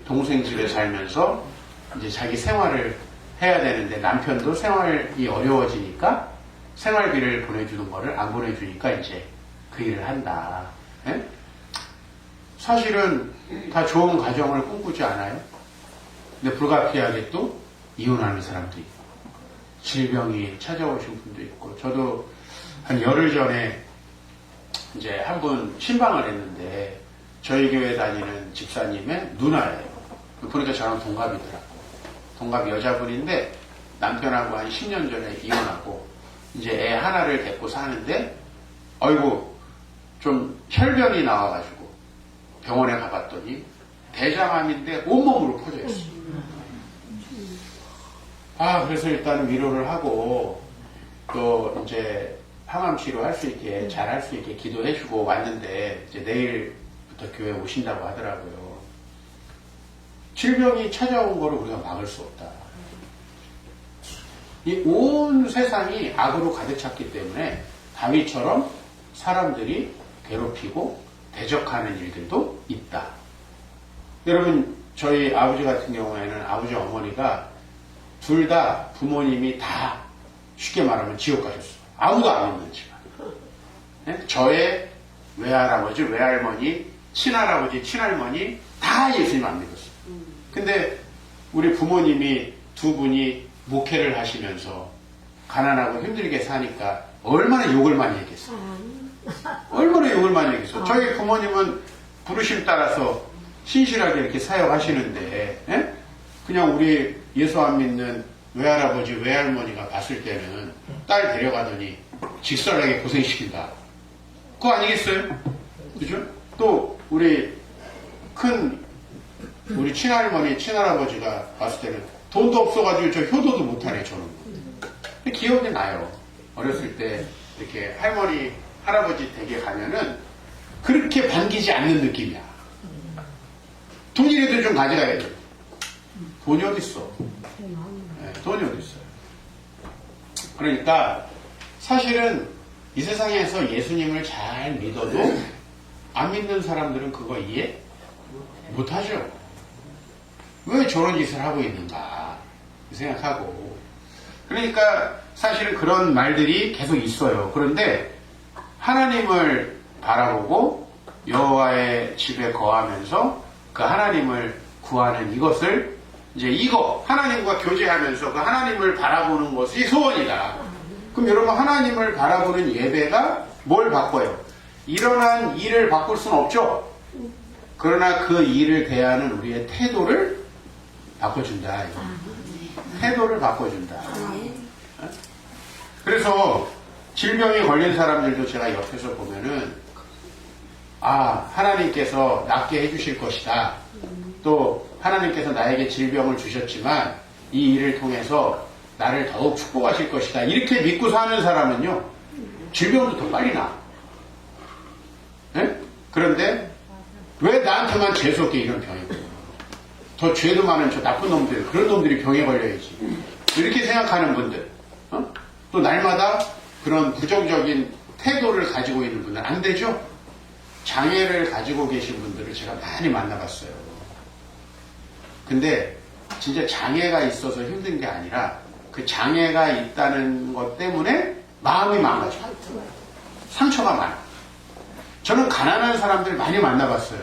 동생 집에 살면서 이제 자기 생활을 해야 되는데 남편도 생활이 어려워지니까 생활비를 보내주는 거를 안 보내주니까 이제 그 일을 한다. 예? 사실은 다 좋은 가정을 꿈꾸지 않아요? 근데 불가피하게 또 이혼하는 사람도 있고, 질병이 찾아오신 분도 있고, 저도 한 열흘 전에 이제 한 분 신방을 했는데, 저희 교회 다니는 집사님의 누나예요. 보니까 저랑 동갑이더라고. 동갑 여자분인데, 남편하고 한 10년 전에 이혼하고, 이제 애 하나를 데리고 사는데, 어이구, 좀 혈변이 나와가지고, 병원에 가봤더니, 대장암인데 온몸으로 퍼져 있어요. 그래서 일단 위로를 하고, 또 이제 항암 치료할 수 있게, 잘 할 수 있게 기도해주고 왔는데, 이제 내일부터 교회 오신다고 하더라고요. 질병이 찾아온 거를 우리가 막을 수 없다. 이 온 세상이 악으로 가득 찼기 때문에 다윗처럼 사람들이 괴롭히고 대적하는 일들도 있다. 여러분, 저희 아버지 같은 경우에는 아버지 어머니가 둘 다 부모님이 다 쉽게 말하면 지옥 가셨어. 아무도 안 믿는 집안. 네? 저의 외할아버지, 외할머니, 친할아버지, 친할머니 다 예수님 안 믿었어요. 근데 우리 부모님이 두 분이 목회를 하시면서 가난하고 힘들게 사니까 얼마나 욕을 많이 했겠어요. 얼마나 욕을 많이 했겠어요. 저희 부모님은 부르심 따라서 신실하게 이렇게 사역하시는데, 예? 그냥 우리 예수 안 믿는 외할아버지, 외할머니가 봤을 때는 딸 데려가더니 직설하게 고생시킨다. 그거 아니겠어요? 그죠? 또 우리 우리 친할머니, 친할아버지가 봤을 때는 돈도 없어가지고 저 효도도 못하네, 저는. 근데 기억이 나요. 어렸을 때 이렇게 할머니, 할아버지 댁에 가면은 그렇게 반기지 않는 느낌이야. 돈이라도 좀 가져가야 돼. 돈이 어딨어? 네, 돈이 어딨어요? 그러니까 사실은 이 세상에서 예수님을 잘 믿어도 안 믿는 사람들은 그거 이해 못하죠. 왜 저런 짓을 하고 있는가 생각하고. 그러니까 사실은 그런 말들이 계속 있어요. 그런데 하나님을 바라보고 여호와의 집에 거하면서 그 하나님을 구하는 이것을 이제 하나님과 교제하면서 그 하나님을 바라보는 것이 소원이다. 그럼 여러분, 하나님을 바라보는 예배가 뭘 바꿔요? 일어난 일을 바꿀 수는 없죠. 그러나 그 일을 대하는 우리의 태도를 바꿔준다. 태도를 바꿔준다. 그래서 질병에 걸린 사람들도 제가 옆에서 보면은 하나님께서 낫게 해주실 것이다. 또 하나님께서 나에게 질병을 주셨지만 이 일을 통해서 나를 더욱 축복하실 것이다. 이렇게 믿고 사는 사람은요, 질병도 더 빨리 나. 네? 그런데 왜 나한테만 재수없게 이런 병이 걸려? 더 죄도 많은 저 나쁜 놈들, 그런 놈들이 병에 걸려야지. 이렇게 생각하는 분들, 또 날마다 그런 부정적인 태도를 가지고 있는 분들 안 되죠? 장애를 가지고 계신 분들을 제가 많이 만나봤어요. 근데 진짜 장애가 있어서 힘든 게 아니라 그 장애가 있다는 것 때문에 마음이 망가져요. 상처가 많아요. 저는 가난한 사람들 많이 만나봤어요.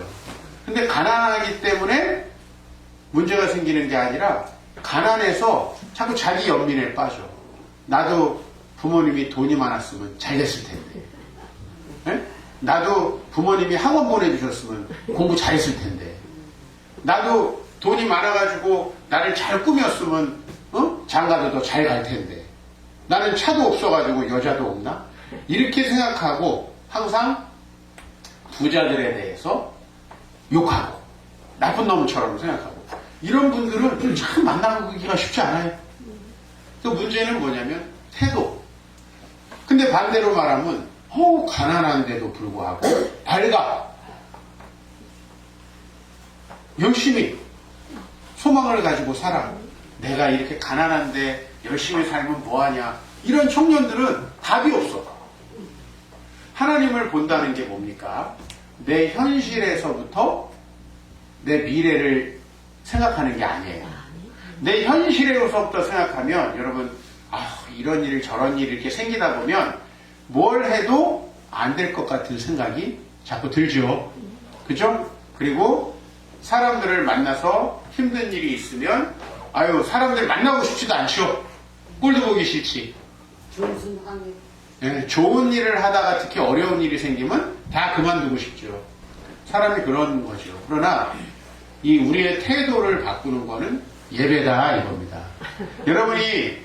근데 가난하기 때문에 문제가 생기는 게 아니라 가난해서 자꾸 자기 연민에 빠져. 나도 부모님이 돈이 많았으면 잘 됐을 텐데. 네? 나도 부모님이 학원 보내주셨으면 공부 잘했을 텐데. 나도 돈이 많아가지고 나를 잘 꾸몄으면 장가도 더 잘 갈 텐데. 나는 차도 없어가지고 여자도 없나? 이렇게 생각하고 항상 부자들에 대해서 욕하고 나쁜 놈처럼 생각하고 이런 분들은 참 만나기가 쉽지 않아요. 또 문제는 뭐냐면 태도. 근데 반대로 말하면 가난한데도 불구하고 밝아. 열심히 소망을 가지고 살아. 내가 이렇게 가난한데 열심히 살면 뭐하냐. 이런 청년들은 답이 없어. 하나님을 본다는 게 뭡니까? 내 현실에서부터 내 미래를 생각하는 게 아니에요. 내 현실에서부터 생각하면 여러분, 이런 일 저런 일 이렇게 생기다 보면 뭘 해도 안 될 것 같은 생각이 자꾸 들죠. 그죠? 그리고 사람들을 만나서 힘든 일이 있으면 아유 사람들 만나고 싶지도 않죠. 꼴도 보기 싫지. 좋은 순간에 예, 좋은 일을 하다가 특히 어려운 일이 생기면 다 그만두고 싶죠. 사람이 그런 거죠. 그러나 이 우리의 태도를 바꾸는 거는 예배다 이겁니다. 여러분이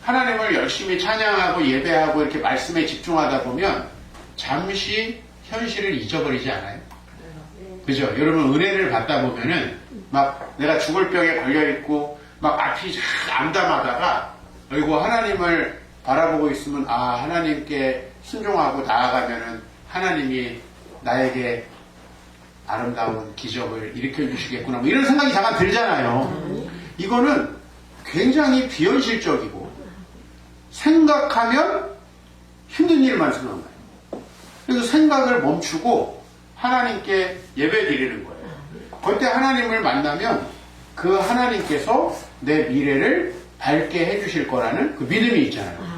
하나님을 열심히 찬양하고 예배하고 이렇게 말씀에 집중하다 보면 잠시 현실을 잊어버리지 않아요? 그죠? 여러분 은혜를 받다 보면은 막 내가 죽을 병에 걸려있고 막 앞이 암담하다가 그리고 하나님을 바라보고 있으면 아 하나님께 순종하고 나아가면은 하나님이 나에게 아름다운 기적을 일으켜 주시겠구나 뭐 이런 생각이 잠깐 들잖아요. 이거는 굉장히 비현실적이고 생각하면 힘든 일만 생각나요. 그래서 생각을 멈추고 하나님께 예배 드리는 거예요. 그때 하나님을 만나면 그 하나님께서 내 미래를 밝게 해주실 거라는 그 믿음이 있잖아요.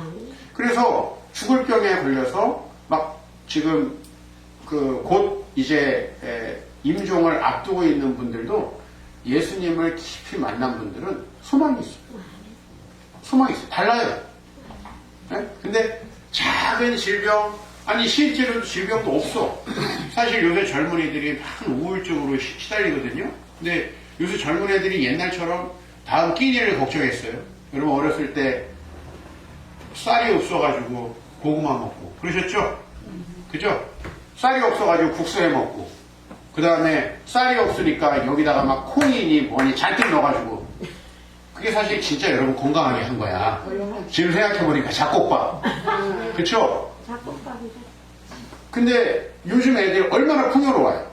그래서 죽을 병에 걸려서 막 지금 그 곧 이제 임종을 앞두고 있는 분들도 예수님을 깊이 만난 분들은 소망이 있어요. 소망이 있어요. 달라요. 네? 근데 작은 질병, 아니 실제로 질병도 없어. 사실 요새 젊은이들이 막 우울증으로 시달리거든요. 근데 요새 젊은 애들이 옛날처럼 다음 끼니를 걱정했어요. 여러분 어렸을 때 쌀이 없어가지고 고구마 먹고 그러셨죠? 그죠? 쌀이 없어가지고 국수 해 먹고 그 다음에 쌀이 없으니까 여기다가 막 콩이니 뭐니 잔뜩 넣어가지고 그게 사실 진짜 여러분 건강하게 한 거야. 지금 생각해보니까 잡곡밥. 그쵸? 근데 요즘 애들 얼마나 풍요로워요.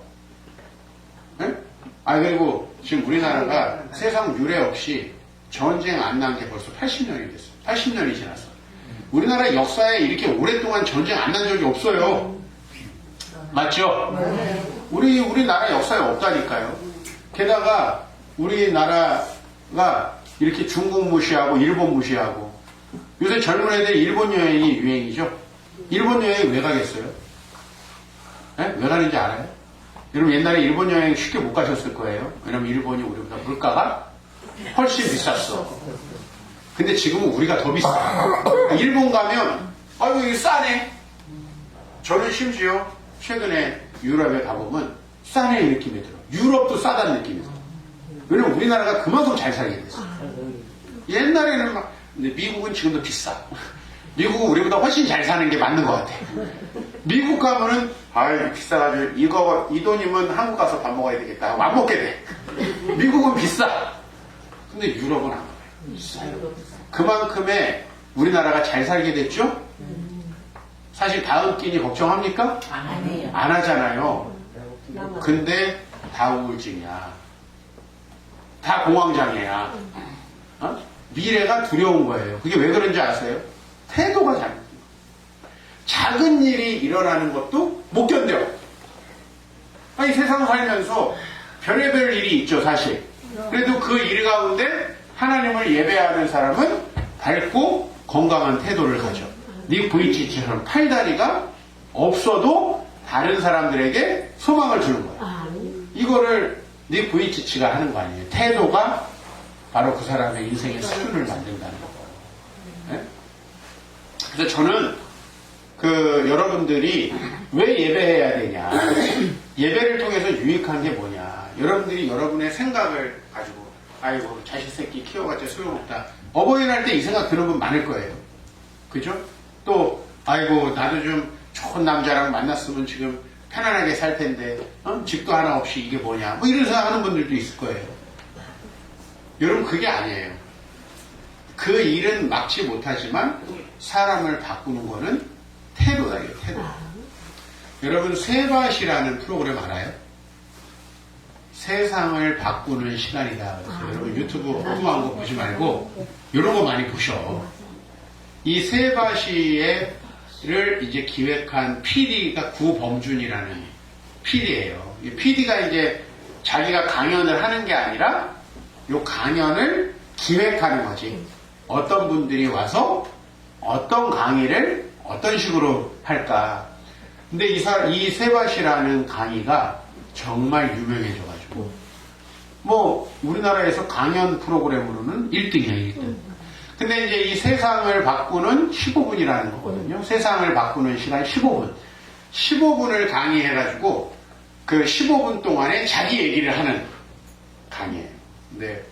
네? 아 그리고 지금 우리나라가 세상 유례 없이 전쟁 안 난 게 벌써 80년이 됐어요. 80년이 지났어. 우리나라 역사에 이렇게 오랫동안 전쟁 안 난 적이 없어요. 맞죠? 우리나라 역사에 없다니까요. 게다가 우리나라가 이렇게 중국 무시하고 일본 무시하고 요새 젊은 애들 일본 여행이 유행이죠. 일본 여행 왜 가겠어요? 네? 왜 가는지 알아요? 여러분 옛날에 일본 여행 쉽게 못 가셨을 거예요. 왜냐면 일본이 우리보다 물가가 훨씬 비쌌어. 근데 지금은 우리가 더 비싸. 일본 가면 아이고 이거 싸네. 저는 심지어 최근에 유럽에 가보면 싸네 느낌이 들어. 유럽도 싸다는 느낌이 들어. 왜냐면 우리나라가 그만큼 잘 살게 됐어. 옛날에는 막 근데 미국은 지금도 비싸. 미국은 우리보다 훨씬 잘 사는 게 맞는 것 같아. 미국 가면은 아이 비싸가지고 이 돈이면 한국 가서 밥 먹어야 되겠다 하고 안 먹게 돼. 미국은 비싸. 근데 유럽은 안 그래. 비싸요. 그만큼의 우리나라가 잘 살게 됐죠? 사실 다음 끼니 걱정합니까? 안 해요. 안 하잖아요. 근데 다 우울증이야. 다 공황장애야. 어? 미래가 두려운 거예요. 그게 왜 그런지 아세요? 태도가 잘못된 거예요. 작은 일이 일어나는 것도 못 견뎌. 아니 세상 살면서 별의별 일이 있죠 사실. 그래도 그 일 가운데 하나님을 예배하는 사람은 밝고 건강한 태도를 가져. 닉 부이치치처럼 팔다리가 없어도 다른 사람들에게 소망을 주는 거야. 이거를 닉 부이치치가 하는 거 아니에요. 태도가 바로 그 사람의 인생의 수준을 만든다는 거예요. 네? 그래서 저는 여러분들이 왜 예배해야 되냐. 예배를 통해서 유익한 게 뭐냐. 여러분들이 여러분의 생각을 가지고 아이고 자식 새끼 키워봤자 소용없다. 어버이날 때 이 생각 드는 분 많을 거예요. 그죠? 또 아이고 나도 좀 좋은 남자랑 만났으면 지금 편안하게 살 텐데 집도 하나 없이 이게 뭐냐 뭐 이런 생각하는 분들도 있을 거예요. 여러분 그게 아니에요. 그 일은 막지 못하지만 사람을 바꾸는 거는 태도다. 태도. 여러분 세밭이라는 프로그램 알아요? 세상을 바꾸는 시간이다. 그래서 여러분 유튜브 엉뚱한 거 보지 말고 이런 거 많이 보셔. 이 세바시를 이제 기획한 PD가 구범준이라는 PD예요. 이 PD가 이제 자기가 강연을 하는 게 아니라 이 강연을 기획하는 거지. 어떤 분들이 와서 어떤 강의를 어떤 식으로 할까. 근데 이 세바시라는 강의가 정말 유명해져가지고 뭐 우리나라에서 강연 프로그램으로는 1등이야, 1등. 근데 이제 이 세상을 바꾸는 15분이라는 거거든요. 세상을 바꾸는 시간 15분. 15분을 강의해가지고 그 15분 동안에 자기 얘기를 하는 강의예요. 근데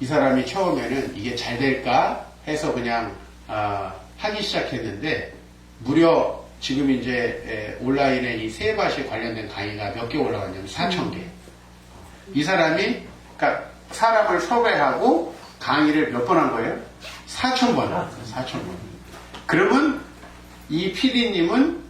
이 사람이 처음에는 이게 잘 될까 해서 그냥 하기 시작했는데 무려 지금 이제 온라인에 이 세바시 관련된 강의가 몇 개 올라갔냐면 4,000개. 이 사람이 그러니까 사람을 섭외하고 강의를 몇 번 한 거예요? 4,000번. 4,000번. 그러면 이 PD님은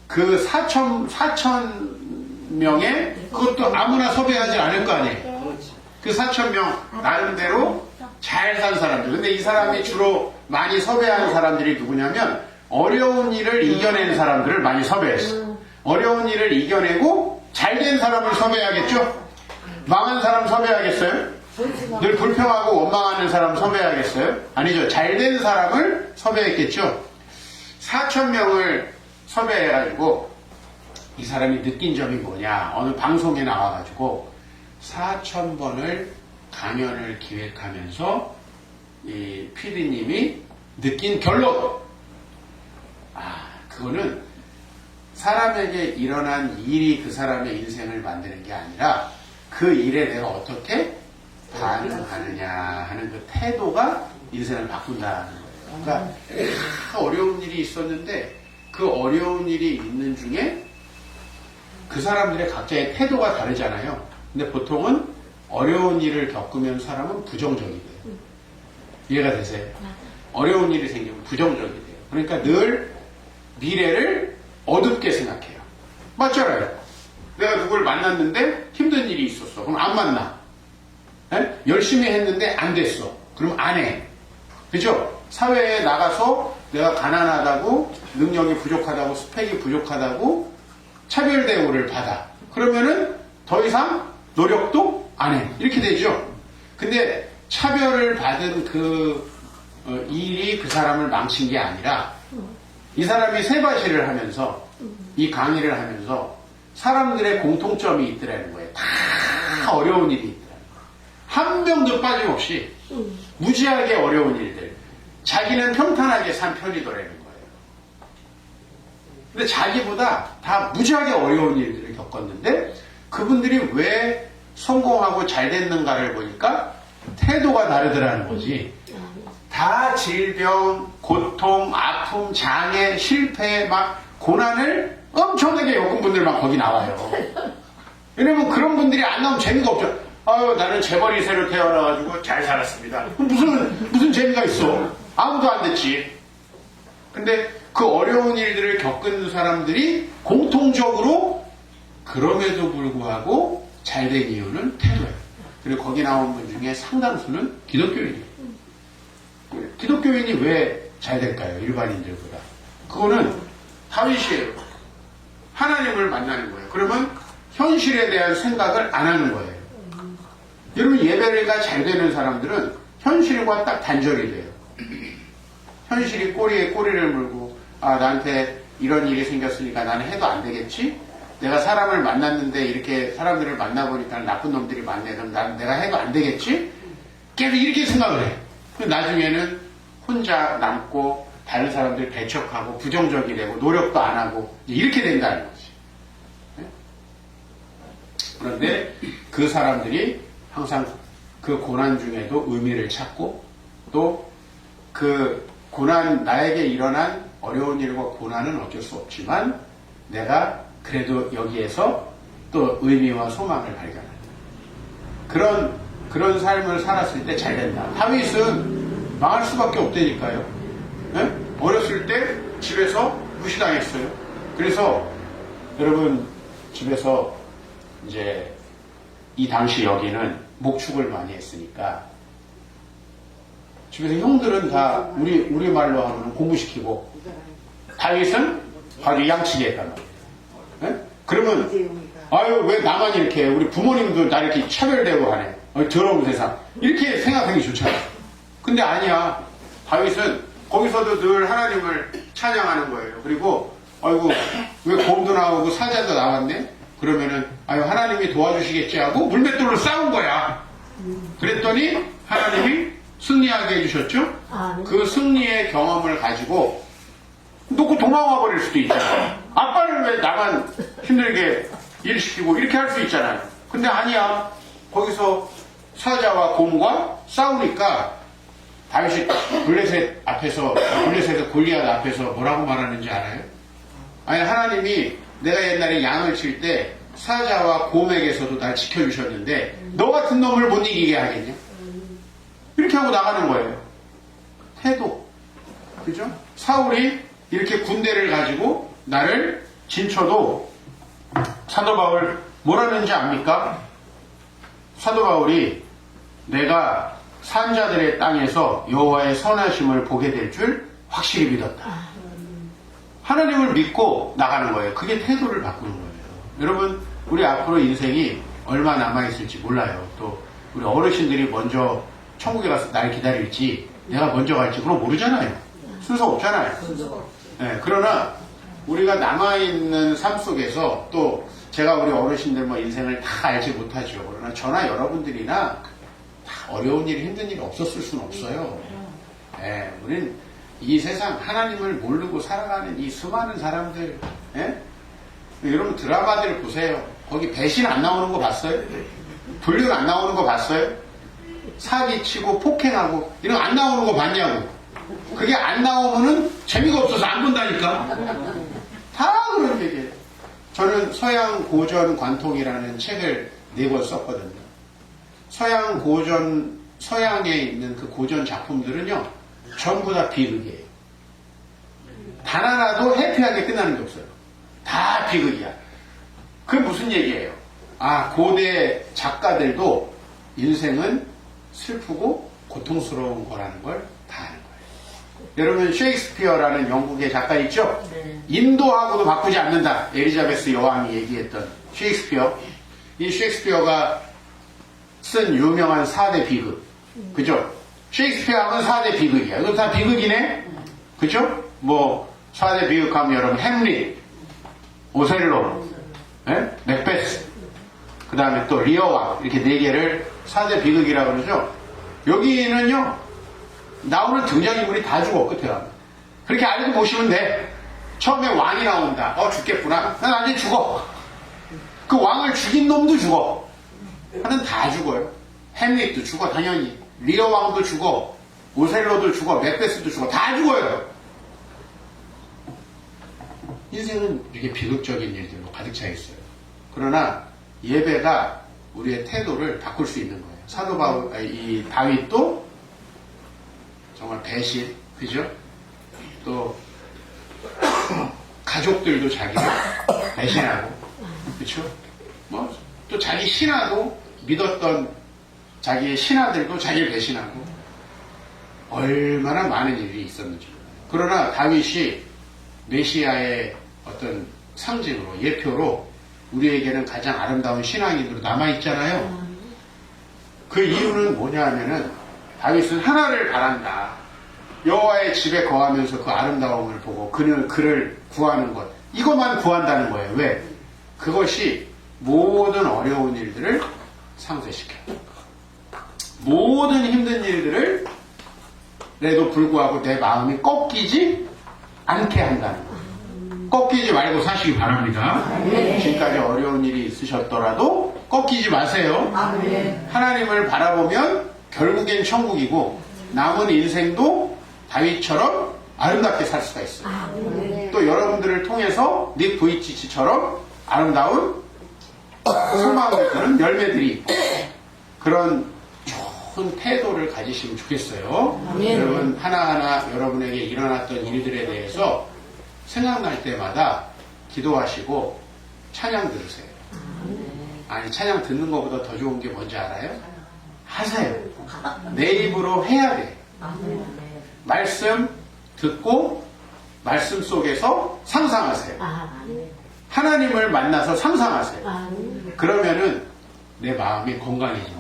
그 4,000명에 그것도 아무나 섭외하지 않을 거 아니에요. 그 4,000명 나름대로 잘 산 사람들. 근데 이 사람이 주로 많이 섭외한 사람들이 누구냐면 어려운 일을 이겨낸 사람들을 많이 섭외했어. 어려운 일을 이겨내고 잘된 사람을 섭외하겠죠? 망한 사람 섭외하겠어요? 늘 불평하고 원망하는 사람 섭외하겠어요? 아니죠. 잘된 사람을 섭외했겠죠? 4,000명을 섭외해가지고 이 사람이 느낀 점이 뭐냐? 어느 방송에 나와가지고 4,000번을 강연을 기획하면서 이 PD님이 느낀 결론! 그거는 사람에게 일어난 일이 그 사람의 인생을 만드는 게 아니라 그 일에 내가 어떻게 반응하느냐 하는 그 태도가 인생을 바꾼다는 거예요. 그러니까 다 어려운 일이 있었는데 그 어려운 일이 있는 중에 그 사람들의 각자의 태도가 다르잖아요. 근데 보통은 어려운 일을 겪으면 사람은 부정적이 돼요. 이해가 되세요? 어려운 일이 생기면 부정적이 돼요. 그러니까 늘 미래를 어둡게 생각해요. 맞잖아요. 내가 누굴 만났는데 힘든 일이 있었어. 그럼 안 만나. 에? 열심히 했는데 안 됐어. 그럼 안 해. 그죠? 사회에 나가서 내가 가난하다고, 능력이 부족하다고, 스펙이 부족하다고 차별 대우를 받아. 그러면은 더 이상 노력도 안 해. 이렇게 되죠. 근데 차별을 받은 그 일이 그 사람을 망친 게 아니라 이 사람이 세바시를 하면서 이 강의를 하면서 사람들의 공통점이 있더라는 거예요. 다 어려운 일이 있더라는 거예요. 한 명도 빠짐없이 무지하게 어려운 일들. 자기는 평탄하게 산 편이더라는 거예요. 근데 자기보다 다 무지하게 어려운 일들을 겪었는데 그분들이 왜 성공하고 잘 됐는가를 보니까 태도가 다르더라는 거지. 다 질병, 고통, 아픔, 장애, 실패, 막 고난을 엄청나게 겪은 분들만 거기 나와요. 왜냐면 그런 분들이 안 나오면 재미가 없죠. 아유, 나는 재벌이 새로 태어나가지고 잘 살았습니다. 무슨 재미가 있어? 아무도 안 됐지. 근데 그 어려운 일들을 겪은 사람들이 공통적으로 그럼에도 불구하고 잘 된 이유는 태도예요. 그리고 거기 나온 분 중에 상당수는 기독교인이에요. 기독교인이 왜 잘 될까요? 일반인들보다. 그거는 다윗이에요. 하나님을 만나는 거예요. 그러면 현실에 대한 생각을 안 하는 거예요. 여러분 예배가 잘 되는 사람들은 현실과 딱 단절이 돼요. 현실이 꼬리에 꼬리를 물고 나한테 이런 일이 생겼으니까 나는 해도 안 되겠지? 내가 사람을 만났는데 이렇게 사람들을 만나보니까 나쁜 놈들이 많네. 그럼 내가 해도 안 되겠지? 계속 이렇게 생각을 해. 나중에는 혼자 남고 다른 사람들 배척하고 부정적이 되고 노력도 안 하고 이렇게 된다는 거지. 그런데 그 사람들이 항상 그 고난 중에도 의미를 찾고 또 그 고난, 나에게 일어난 어려운 일과 고난은 어쩔 수 없지만 내가 그래도 여기에서 또 의미와 소망을 발견한다. 그런 삶을 살았을 때 잘 된다. 다윗은 망할 수밖에 없다니까요. 네? 어렸을 때 집에서 무시당했어요. 그래서 여러분 집에서 이제 이 당시 여기는 목축을 많이 했으니까 집에서 형들은 다 우리 말로 하면 공부시키고 다윗은 아주 양치게 했단 말이에요. 네? 그러면 아유 왜 나만 이렇게 해? 우리 부모님도 나 이렇게 차별되고 하네. 더러운 세상. 이렇게 생각하기 좋잖아. 근데 아니야. 다윗은 거기서도 늘 하나님을 찬양하는 거예요. 그리고 아이고 왜 곰도 나오고 사자도 나왔네? 그러면은 아유 하나님이 도와주시겠지 하고 물맷돌로 싸운 거야. 그랬더니 하나님이 승리하게 해주셨죠. 그 승리의 경험을 가지고 놓고 도망와 버릴 수도 있잖아요. 아빠는 왜 나만 힘들게 일시키고 이렇게 할 수 있잖아요. 근데 아니야. 거기서 사자와 곰과 싸우니까 다윗이 블레셋의 골리앗 앞에서 뭐라고 말하는지 알아요? 아니 하나님이 내가 옛날에 양을 칠 때 사자와 곰에게서도 날 지켜주셨는데 너 같은 놈을 못 이기게 하겠냐? 이렇게 하고 나가는 거예요. 태도. 그죠? 사울이 이렇게 군대를 가지고 나를 진쳐도 사도 바울 뭐라는지 압니까? 사도 바울이 내가 산자들의 땅에서 여호와의 선하심을 보게 될 줄 확실히 믿었다. 하나님을 믿고 나가는 거예요. 그게 태도를 바꾸는 거예요. 여러분, 우리 앞으로 인생이 얼마 남아있을지 몰라요. 또 우리 어르신들이 먼저 천국에 가서 날 기다릴지 내가 먼저 갈지 그럼 모르잖아요. 순서 없잖아요. 네, 그러나 우리가 남아있는 삶 속에서 또 제가 우리 어르신들 뭐 인생을 다 알지 못하죠. 그러나 저나 여러분들이나 다 어려운 일, 힘든 일이 없었을 수는 없어요. 네, 우리는 이 세상 하나님을 모르고 살아가는 이 수많은 사람들, 예? 여러분 드라마들 보세요. 거기 배신 안 나오는 거 봤어요? 불륜 안 나오는 거 봤어요? 사기치고 폭행하고 이런 거 안 나오는 거 봤냐고. 그게 안 나오면은 재미가 없어서 안 본다니까. 다 그런 얘기예요. 저는 서양 고전 관통이라는 책을 4권 썼거든요. 서양에 있는 그 고전 작품들은요, 전부 다 비극이에요. 단 하나도 해피하게 끝나는 게 없어요. 다 비극이야. 그게 무슨 얘기예요? 아, 고대 작가들도 인생은 슬프고 고통스러운 거라는 걸 다 아는 거예요. 여러분, 셰익스피어라는 영국의 작가 있죠? 네. 인도하고도 바꾸지 않는다. 엘리자베스 여왕이 얘기했던 셰익스피어. 이 셰익스피어가 쓴 유명한 4대 비극. 그죠? 셰익스피어 하면 4대 비극이야. 이거 다 비극이네? 그죠? 뭐, 4대 비극하면 여러분, 햄릿, 오셀로, 네? 맥베스, 그 다음에 또 리어왕, 이렇게 4개를 4대 비극이라고 그러죠? 여기는요, 나오는 등장인물이 다 죽어, 끝에 가면. 그렇게 알고 보시면 돼. 처음에 왕이 나온다. 죽겠구나. 난 완전 죽어. 그 왕을 죽인 놈도 죽어. 하는 다 죽어요. 햄릿도 죽어, 당연히. 리어왕도 죽어. 오셀로도 죽어. 맥베스도 죽어. 다 죽어요. 인생은 이렇게 비극적인 일들로 가득 차 있어요. 그러나 예배가 우리의 태도를 바꿀 수 있는 거예요. 사도 바울, 이 다윗도 정말 배신, 그죠? 또 가족들도 자기를 배신하고, 그렇죠? 뭐 또 자기 신하도 믿었던 자기의 신하들도 자기를 배신하고 얼마나 많은 일이 있었는지. 그러나 다윗이 메시아의 어떤 상징으로, 예표로 우리에게는 가장 아름다운 신앙인으로 남아있잖아요. 그 이유는 뭐냐 하면은 다윗은 하나를 바란다. 여호와의 집에 거하면서 그 아름다움을 보고 그를 구하는 것. 이것만 구한다는 거예요. 왜? 그것이 모든 어려운 일들을 상쇄시켜요. 모든 힘든 일들을 에도 불구하고 내 마음이 꺾이지 않게 한다는 거예요. 꺾이지 말고 사시기 바랍니다. 지금까지 어려운 일이 있으셨더라도 꺾이지 마세요. 하나님을 바라보면 결국엔 천국이고 남은 인생도 다윗처럼 아름답게 살 수가 있어요. 또 여러분들을 통해서 닉 부이치치처럼 아름다운 소망을 주는 열매들이 있고 그런 좋은 태도를 가지시면 좋겠어요. 여러분 하나하나 여러분에게 일어났던 일들에 대해서 생각날 때마다 기도하시고 찬양 들으세요. 아니 찬양 듣는 것보다 더 좋은 게 뭔지 알아요? 하세요. 내 입으로 해야 돼. 말씀 듣고 말씀 속에서 상상하세요. 하나님을 만나서 상상하세요. 그러면은 내 마음이 건강해집니다.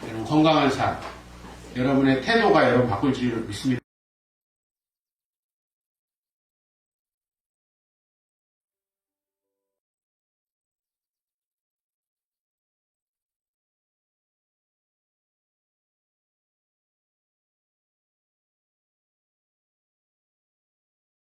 여러분 건강한 삶, 여러분의 태도가 여러분 바꿀 줄 믿습니다.